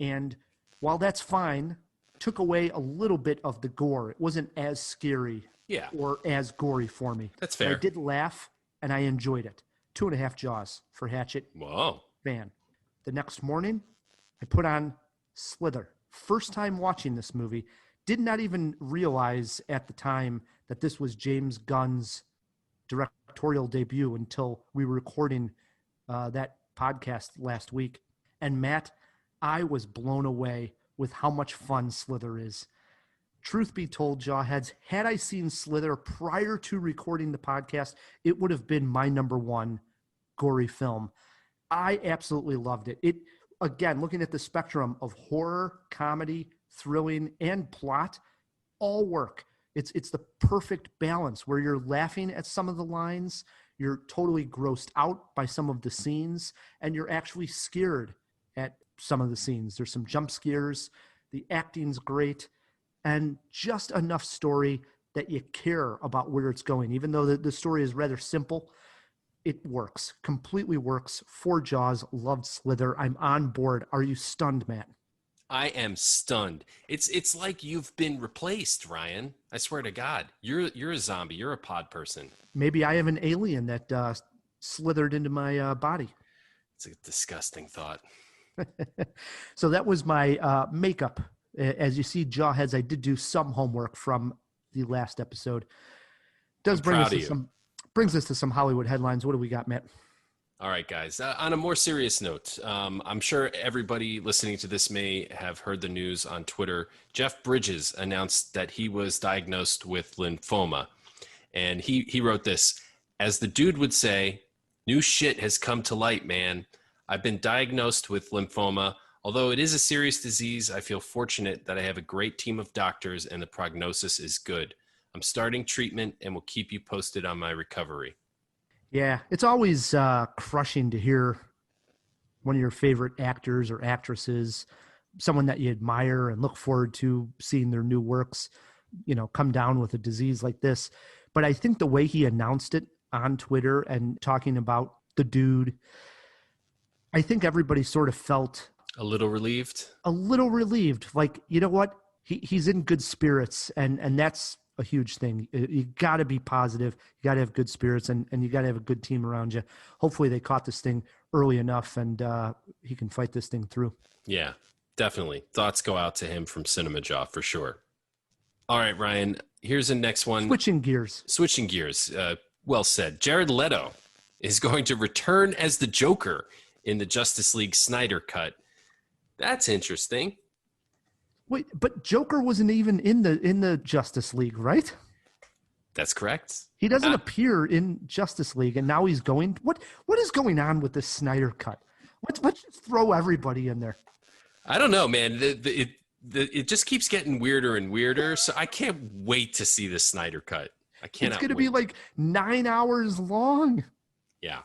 And while that's fine, took away a little bit of the gore. It wasn't as scary or as gory for me. That's But fair. I did laugh, and I enjoyed it. 2.5 Jaws for Hatchet. Whoa. Fan. The next morning, I put on Slither. First time watching this movie. Did not even realize at the time that this was James Gunn's directorial debut until we were recording that podcast last week. And Matt, I was blown away with how much fun Slither is. Truth be told, Jawheads, had I seen Slither prior to recording the podcast, it would have been my number one gory film. I absolutely loved it. It, again, looking at the spectrum of horror, comedy, thrilling, and plot, all work. It's the perfect balance where you're laughing at some of the lines, you're totally grossed out by some of the scenes, and you're actually scared at some of the scenes. There's some jump scares, the acting's great, and just enough story that you care about where it's going. Even though the story is rather simple, it works, completely works. 4 Jaws, loved Slither. I'm on board. Are you stunned, Matt? I am stunned. It's like you've been replaced, Ryan. I swear to God. You're a zombie. You're a pod person. Maybe I have an alien that slithered into my body. It's a disgusting thought. So that was my makeup. As you see, Jawheads, I did do some homework from the last episode. Brings us to some Hollywood headlines. What do we got, Matt? All right, guys. On a more serious note, I'm sure everybody listening to this may have heard the news on Twitter. Jeff Bridges announced that he was diagnosed with lymphoma. And he wrote this: as the dude would say, new shit has come to light, man. I've been diagnosed with lymphoma. Although it is a serious disease, I feel fortunate that I have a great team of doctors and the prognosis is good. I'm starting treatment and will keep you posted on my recovery. Yeah, it's always crushing to hear one of your favorite actors or actresses, someone that you admire and look forward to seeing their new works, come down with a disease like this. But I think the way he announced it on Twitter and talking about the dude, I think everybody sort of felt a little relieved. Like, you know what? He's in good spirits, and that's a huge thing. You got to be positive. You got to have good spirits, and you got to have a good team around you. Hopefully they caught this thing early enough, and he can fight this thing through. Yeah, definitely. Thoughts go out to him from Cinemajaw for sure. All right, Ryan, here's the next one. Switching gears. Well said. Jared Leto is going to return as the Joker in the Justice League Snyder Cut. That's interesting. Wait, but Joker wasn't even in the Justice League, right? That's correct. He doesn't appear in Justice League, and now he's going. What is going on with this Snyder Cut? Let's just throw everybody in there. I don't know, man. It just keeps getting weirder and weirder. So I can't wait to see the Snyder Cut. It's going to be like 9 hours long. Yeah.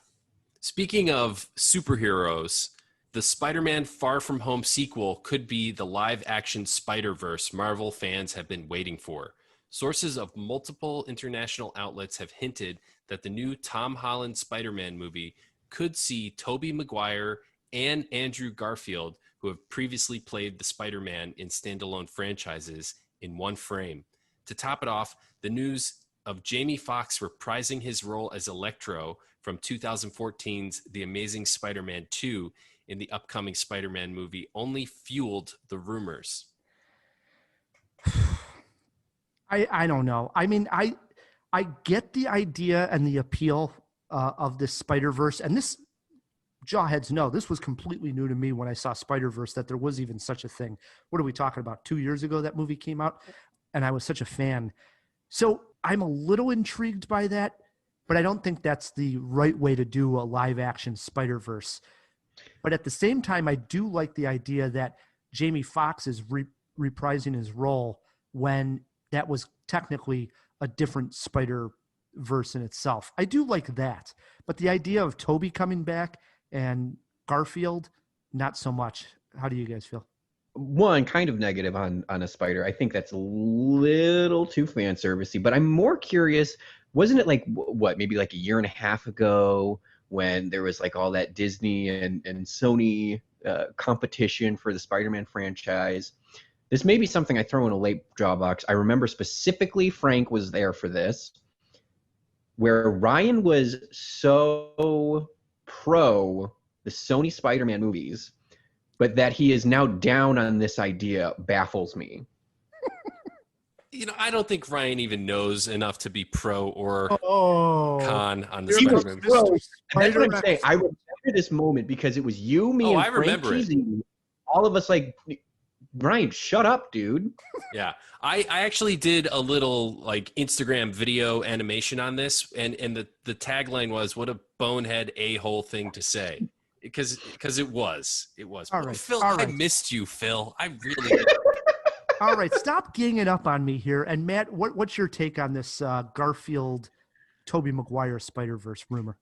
Speaking of superheroes, the Spider-Man Far From Home sequel could be the live-action Spider-Verse Marvel fans have been waiting for. Sources of multiple international outlets have hinted that the new Tom Holland Spider-Man movie could see Tobey Maguire and Andrew Garfield, who have previously played the Spider-Man in standalone franchises, in one frame. To top it off, the news of Jamie Foxx reprising his role as Electro from 2014's The Amazing Spider-Man 2 in the upcoming Spider-Man movie only fueled the rumors. I don't know. I mean, I get the idea and the appeal of this Spider-Verse, and this, Jawheads know, this was completely new to me when I saw Spider-Verse, that there was even such a thing. What are we talking about? 2 years ago that movie came out, and I was such a fan. So I'm a little intrigued by that, but I don't think that's the right way to do a live-action Spider-Verse. But at the same time, I do like the idea that Jamie Foxx is reprising his role when that was technically a different Spider-Verse in itself. I do like that. But the idea of Tobey coming back and Garfield, not so much. How do you guys feel? one kind of negative on a spider. I think that's a little too fan servicey. But I'm more curious. Wasn't it like what, maybe like a year and a half ago when there was like all that Disney and Sony competition for the Spider-Man franchise? This may be something I throw in a late jaw box. I remember specifically Frank was there for this, where Ryan was so pro the Sony Spider-Man movies, but that he is now down on this idea baffles me. I don't think Ryan even knows enough to be pro or con on the He was Spider-Man. pro. That's what I'm saying. I remember this moment because it was you, me, and Frank teasing. All of us like, Ryan, shut up, dude. Yeah. I actually did a little like Instagram video animation on this, and the tagline was, "What a bonehead a-hole thing to say," because it was. All right, Phil, all right. I missed you, Phil. I really did. All right, stop ganging up on me here. And Matt, what's your take on this Garfield, Tobey Maguire Spider-Verse rumor?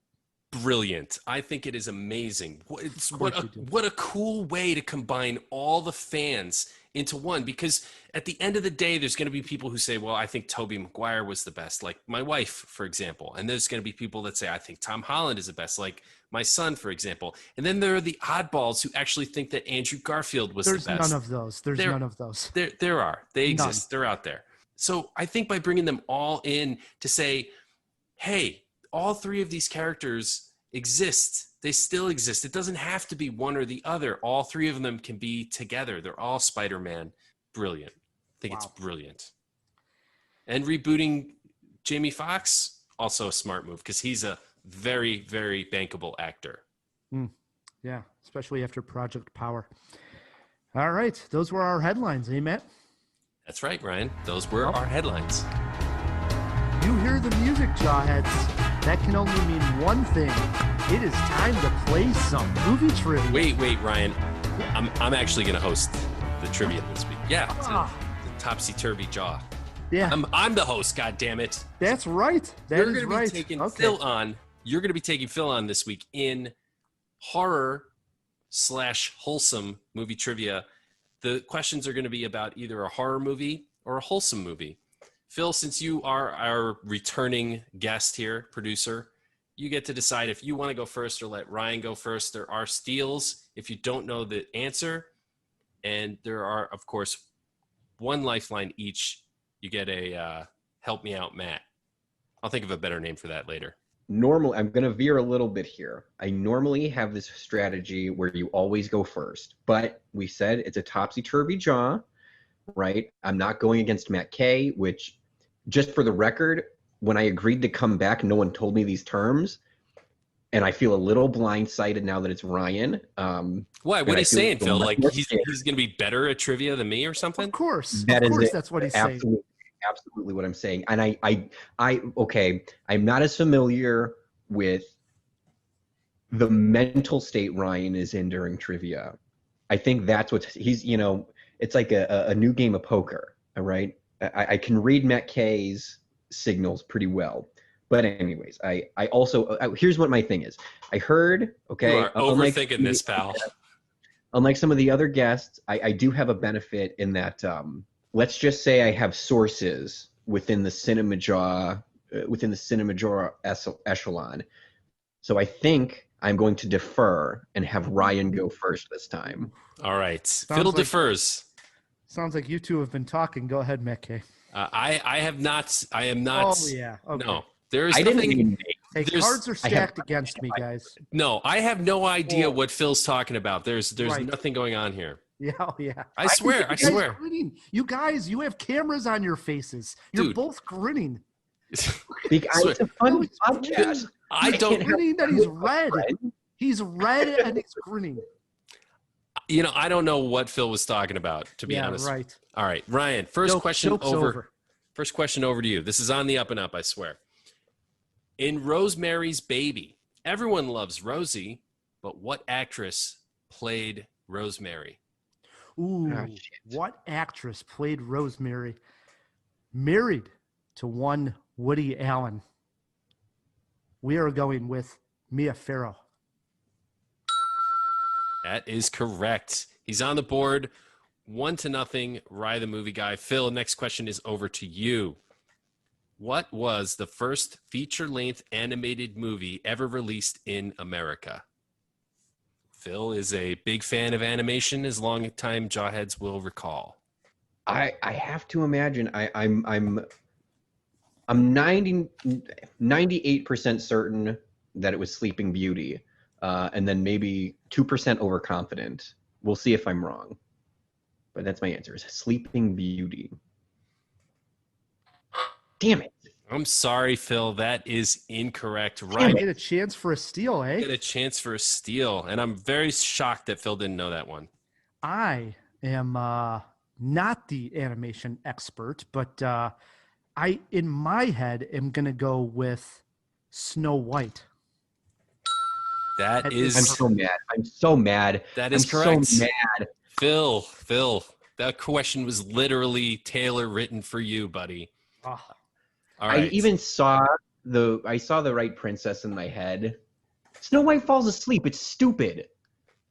Brilliant. I think it is amazing. What a cool way to combine all the fans into one, because at the end of the day, there's going to be people who say, well, I think Tobey Maguire was the best, like my wife, for example. And there's going to be people that say, I think Tom Holland is the best, like my son, for example. And then there are the oddballs who actually think that Andrew Garfield was the best. There's none of those. None of those. There are. They exist. None. They're out there. So I think by bringing them all in to say, hey, all three of these characters exist. They still exist. It doesn't have to be one or the other. All three of them can be together. They're all Spider-Man. Brilliant. I think it's brilliant. And rebooting Jamie Foxx, also a smart move, because he's a very, very bankable actor. Yeah, especially after Project Power. All right. Those were our headlines, eh, Matt? That's right, Ryan. Those were our headlines. You hear the music, Jawheads. That can only mean one thing. It is time to play some movie trivia. Wait, Ryan. I'm actually going to host the trivia this week. Yeah, the topsy-turvy jaw. Yeah. I'm the host, goddammit. That's right. You're going to be taking Phil on. You're going to be taking Phil on this week in horror/wholesome movie trivia. The questions are going to be about either a horror movie or a wholesome movie. Phil, since you are our returning guest here, producer, you get to decide if you want to go first or let Ryan go first. There are steals if you don't know the answer. And there are, of course, one lifeline each. You get a help me out, Matt. I'll think of a better name for that later. Normally, I'm going to veer a little bit here. I normally have this strategy where you always go first. But we said it's a topsy-turvy jaw, right? I'm not going against Matt Kay, which, just for the record, when I agreed to come back, no one told me these terms. And I feel a little blindsided now that it's Ryan. Why? What are you saying, Phil? Like he's going to be better at trivia than me or something? Of course. That's what he's saying. Absolutely what I'm saying. And I'm not as familiar with the mental state Ryan is in during trivia. I think that's what he's, it's like a new game of poker. All right. I can read Matt Kay's signals pretty well. But anyways, I also, here's what my thing is. I heard, okay. You are overthinking this, pal. Unlike some of the other guests, I do have a benefit in that, let's just say I have sources within the Cinemajaw echelon. So I think I'm going to defer and have Ryan go first this time. All right. Fiddle defers. Sounds like you two have been talking. Go ahead, Mekke. I have not. I am not. Oh, yeah. Okay. No. There is nothing. Hey, cards are stacked against me, guys. No, I have no idea what Phil's talking about. There's Right. nothing going on here. Yeah, yeah. I swear. Grinning. You guys, you have cameras on your faces. You're both grinning. It's a fun podcast. I don't. Grinning that he's red. He's red and he's grinning. I don't know what Phil was talking about, to be honest. Right. All right, Ryan. First question over. First question over to you. This is on the up and up, I swear. In Rosemary's Baby, everyone loves Rosie, but what actress played Rosemary? Ooh, what actress played Rosemary? Married to one Woody Allen. We are going with Mia Farrow. That is correct. He's on the board 1-0, Rye the Movie Guy. Phil, next question is over to you. What was the first feature-length animated movie ever released in America? Phil is a big fan of animation, as long time Jawheads will recall. I have to imagine I'm 98% certain that it was Sleeping Beauty, and then maybe 2% overconfident. We'll see if I'm wrong, but that's my answer: is Sleeping Beauty. Damn it! I'm sorry, Phil. That is incorrect. Ryan, get a chance for a steal, eh? Get a chance for a steal, and I'm very shocked that Phil didn't know that one. I am not the animation expert, but I, in my head, am going to go with Snow White. That is... I'm so mad. I'm so mad. That is correct. So mad. Phil, that question was literally Taylor written for you, buddy. Oh. All right. I even saw the right princess in my head. Snow White falls asleep. It's stupid.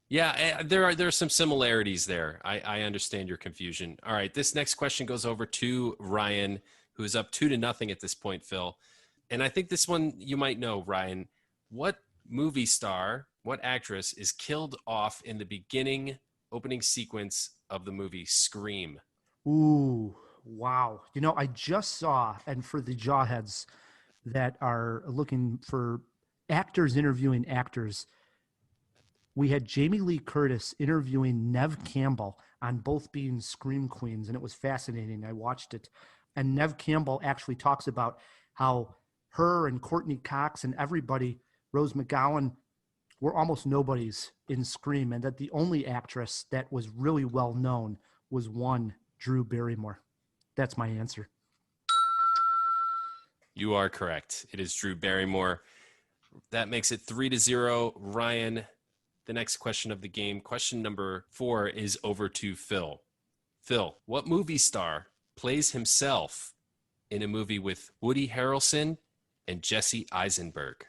Yeah, there are some similarities there. I understand your confusion. All right, this next question goes over to Ryan, who is up 2-0 at this point, Phil. And I think this one you might know, Ryan. What movie star, what actress is killed off in the opening sequence of the movie Scream? Ooh, wow. You know, I just saw, and for the Jawheads that are looking for actors interviewing actors, we had Jamie Lee Curtis interviewing Neve Campbell on both being Scream Queens, and it was fascinating. I watched it. And Neve Campbell actually talks about how her and Courtney Cox and everybody, Rose McGowan, were almost nobodies in Scream, and that the only actress that was really well known was one Drew Barrymore. That's my answer. You are correct. It is Drew Barrymore. That makes it 3-0. Ryan, the next question of the game, question number 4, is over to Phil. Phil, what movie star plays himself in a movie with Woody Harrelson and Jesse Eisenberg?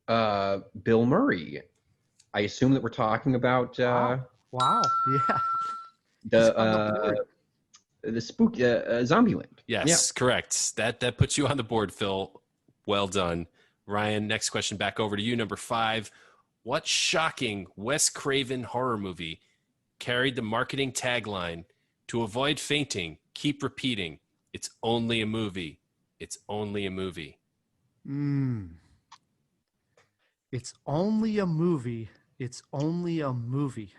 Bill Murray. I assume that we're talking about wow. Yeah. The spook Zombieland. Yes, yeah. Correct. That puts you on the board, Phil. Well done. Ryan, next question back over to you. Number 5. What shocking Wes Craven horror movie carried the marketing tagline, "To avoid fainting, keep repeating, it's only a movie. It's only a movie"? It's only a movie. It's only a movie.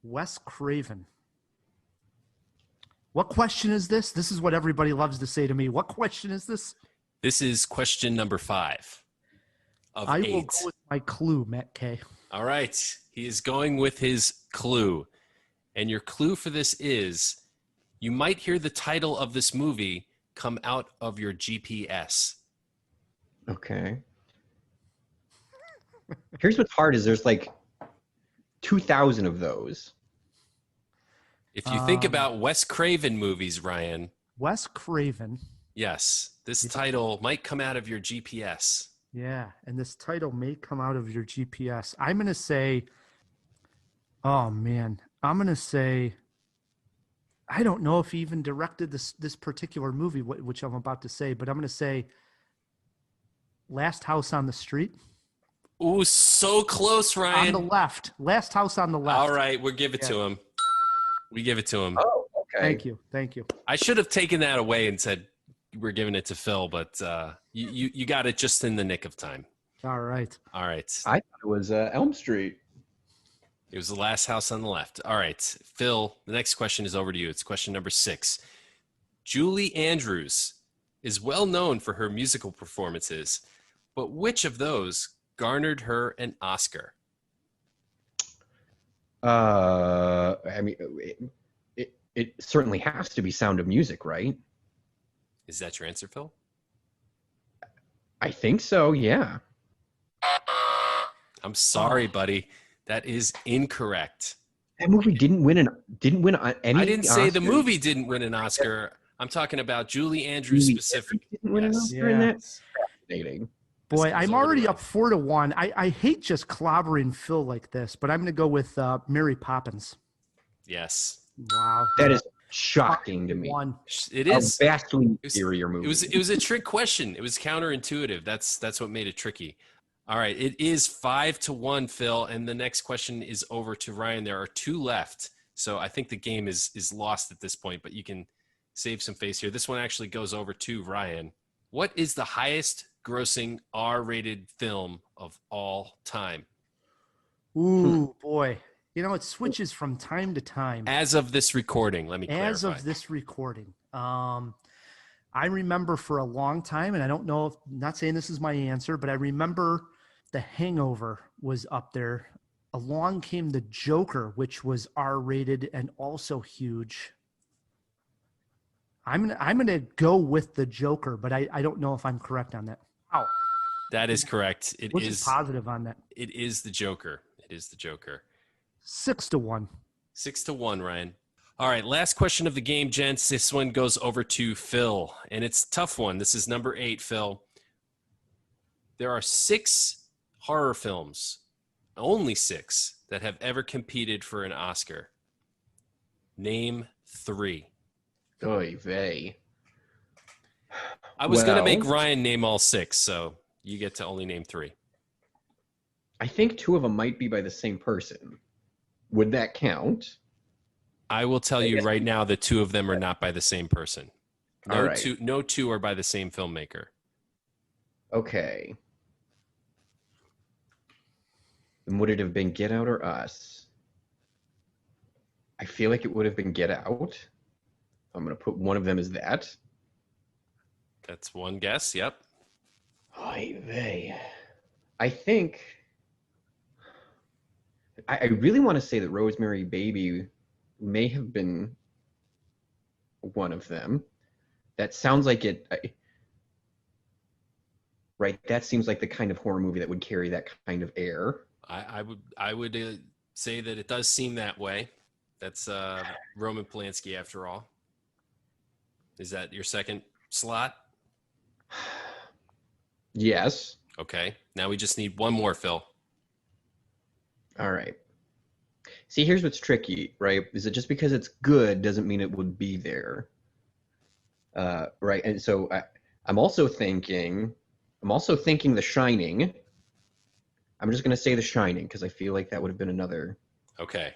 Wes Craven. What question is this? This is what everybody loves to say to me. What question is this? This is question number 5 of 8. I will go with my clue, Matt K. All right. He is going with his clue. And your clue for this is, you might hear the title of this movie come out of your GPS. Okay. Here's what's hard is there's like 2,000 of those. If you think about Wes Craven movies, Ryan. Wes Craven. Yes. This title might come out of your GPS. Yeah, and this title may come out of your GPS. I'm going to say, oh, man. I'm going to say, I don't know if he even directed this particular movie, which I'm about to say, but I'm going to say Last House on the Street. Ooh, so close, Ryan. On the left. Last House on the left. All right, we'll give it to him. We give it to him. Oh, okay. Thank you. I should have taken that away and said we're giving it to Phil, but you got it just in the nick of time. All right. I thought it was Elm Street. It was the Last House on the left. All right, Phil, the next question is over to you. It's question number 6. Julie Andrews is well known for her musical performances, but which of those garnered her an Oscar? I mean, it certainly has to be Sound of Music, right? Is that your answer, Phil? I think so, yeah. I'm sorry, buddy. That is incorrect. That movie didn't win any I didn't say Oscars. the movie didn't win an Oscar. I'm talking about Julie Andrews specifically. Didn't win an Oscar in that? Fascinating. Boy, goes I'm over to already Ryan. up 4-1. I hate just clobbering Phil like this, but I'm going to go with Mary Poppins. Yes. Wow. That is shocking to me. 1. It A is. vastly inferior movie. It was a trick question. It was counterintuitive. That's what made it tricky. All right, it is 5-1, Phil, and the next question is over to Ryan. There are 2 left, so I think the game is lost at this point, but you can save some face here. This one actually goes over to Ryan. What is the highest grossing R-rated film of all time? Ooh, boy. You know, it switches from time to time. As of this recording, let me clarify. As of this recording. I remember for a long time, and I don't know if, not saying this is my answer, but I remember The Hangover was up there. Along came The Joker, which was R-rated and also huge. I'm gonna go with The Joker, but I don't know if I'm correct on that. Wow. That is correct. Which is positive on that? It is The Joker. It is The Joker. 6-1. 6-1, Ryan. All right, last question of the game, gents. This one goes over to Phil, and it's a tough one. This is number 8, Phil. There are 6 horror films, only 6, that have ever competed for an Oscar. Name 3. Oy vey. I was going to make Ryan name all 6, so you get to only name 3. I think 2 of them might be by the same person. Would that count? I will tell you right now that 2 of them are not by the same person. All right. No 2 are by the same filmmaker. Okay. Then would it have been Get Out or Us? I feel like it would have been Get Out. I'm going to put one of them as that. That's one guess, yep. Oy vey. I think... I really want to say that Rosemary Baby may have been one of them. That sounds like it... right, that seems like the kind of horror movie that would carry that kind of air. I would say that it does seem that way. That's Roman Polanski, after all. Is that your second slot? Yes. Okay. Now we just need one more, Phil. All right. See, here's what's tricky, right? Is it just because it's good doesn't mean it would be there, right? And so I'm also thinking The Shining. I'm just gonna say The Shining because I feel like that would have been another. Okay.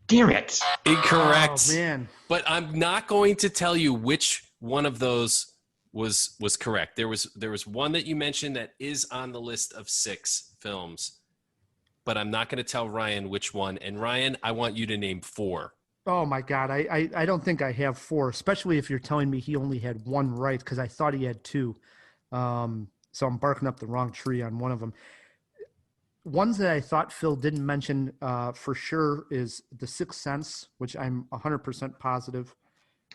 Damn it! Incorrect. Oh, man. But I'm not going to tell you which one of those was correct. There was one that you mentioned that is on the list of 6 films, but I'm not going to tell Ryan which one. And Ryan, I want you to name 4. Oh my God. I don't think I have 4, especially if you're telling me he only had 1 right, because I thought he had 2. So I'm barking up the wrong tree on one of them. Ones that I thought Phil didn't mention for sure is The Sixth Sense, which I'm 100% positive.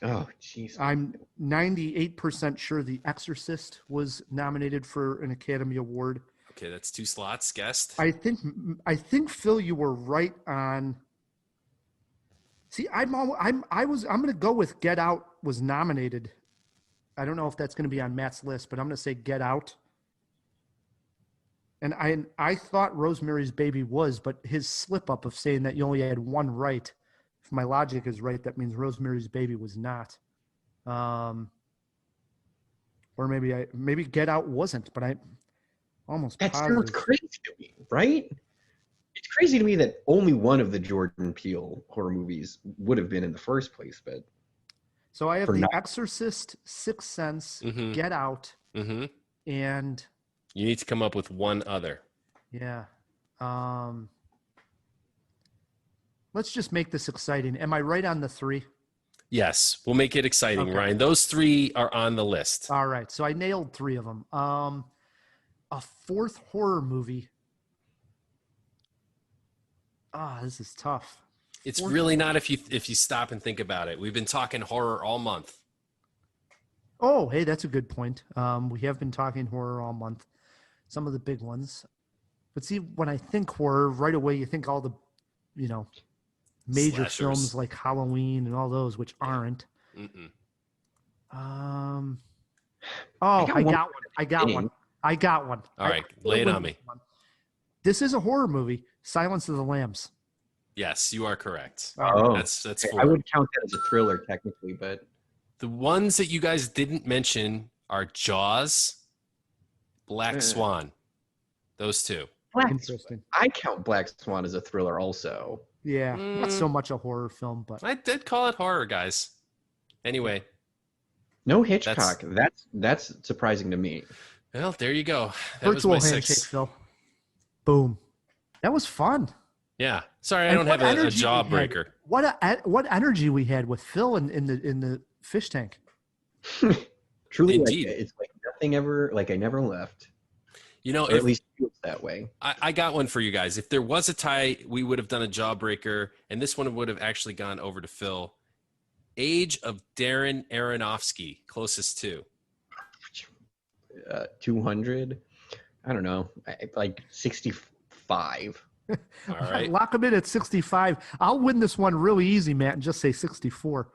Oh, jeez. I'm 98% sure The Exorcist was nominated for an Academy Award. Okay, that's 2 slots guessed. I think Phil, you were right on. See, I'm going to go with Get Out was nominated. I don't know if that's going to be on Matt's list, but I'm going to say Get Out. And I thought Rosemary's Baby was, but his slip up of saying that you only had 1 right, if my logic is right, that means Rosemary's Baby was not. Or maybe Get Out wasn't, but I almost That positive. sounds crazy to me, right? It's crazy to me that only one of the Jordan Peele horror movies would have been in the first place, but So I have The Exorcist, Sixth Sense, Mhm. Get Out, Mhm. and You need to come up with one other. yeah. Let's just make this exciting. Am I right on the 3? Yes, we'll make it exciting, Okay. Ryan. Those 3 are on the list. All right. So I nailed 3 of them. A 4th horror movie. This is tough. It's 4th really not if you stop and think about it. We've been talking horror all month. Oh, hey, that's a good point. We have been talking horror all month. Some of the big ones. But see, when I think horror, right away you think all the, major Slashers. films like Halloween and all those, which aren't. Mm-mm. I got one. I got Dang. one. I got one. All right, lay it on me. This is a horror movie, Silence of the Lambs. Yes, you are correct. Oh, That's okay. 4. I would count that as a thriller technically, but The ones that you guys didn't mention are Jaws, Black Swan. Those 2. Interesting. I count Black Swan as a thriller also. Yeah, not so much a horror film, but I did call it horror, guys. Anyway. No Hitchcock. That's surprising to me. Well, there you go. That virtual was my handshake, 6. Phil. Boom. That was fun. Yeah. Sorry, I And don't have what a energy we jawbreaker. had. What energy we had with Phil in the fish tank. Truly, Indeed. it's like nothing ever. Like I never left. You know, Or at least it feels that way. I got one for you guys. If there was a tie, we would have done a jawbreaker, and this one would have actually gone over to Phil. Age of Darren Aronofsky, closest to. 200. I don't know. Like 65. All right. Lock him in at 65. I'll win this one really easy, Matt, and just say 64.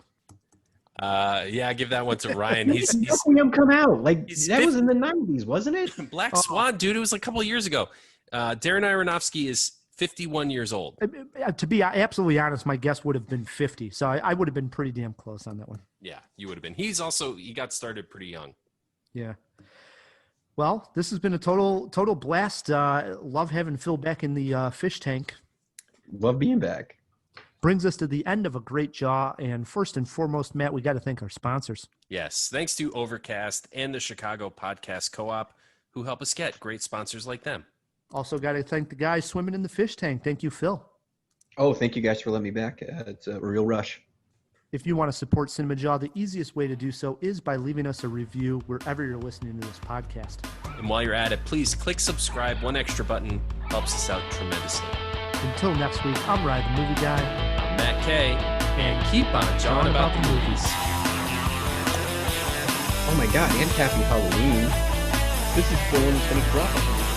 Yeah, give that one to Ryan. He's him come out. Like he's that was in the 90s, wasn't it? Black Swan, dude. It was like a couple of years ago. Darren Aronofsky is 51 years old. To be absolutely honest, my guess would have been 50. So I would have been pretty damn close on that one. Yeah, you would have been. He got started pretty young. Yeah. Well, this has been a total blast. Love having Phil back in the fish tank. Love being back. Brings us to the end of a great jaw. And first and foremost, Matt, we got to thank our sponsors. Yes, thanks to Overcast and the Chicago Podcast Co-op, who help us get great sponsors like them. Also got to thank the guys swimming in the fish tank. Thank you, Phil. Oh, thank you guys for letting me back. It's a real rush. If you want to support Cinemajaw, the easiest way to do so is by leaving us a review wherever you're listening to this podcast. And while you're at it, please click subscribe. One extra button helps us out tremendously. Until next week, I'm Ryan, the movie guy. I'm Matt Kay, and keep on jawing about the movies. Oh my God, and happy Halloween. This is Phil and Penny Crawford.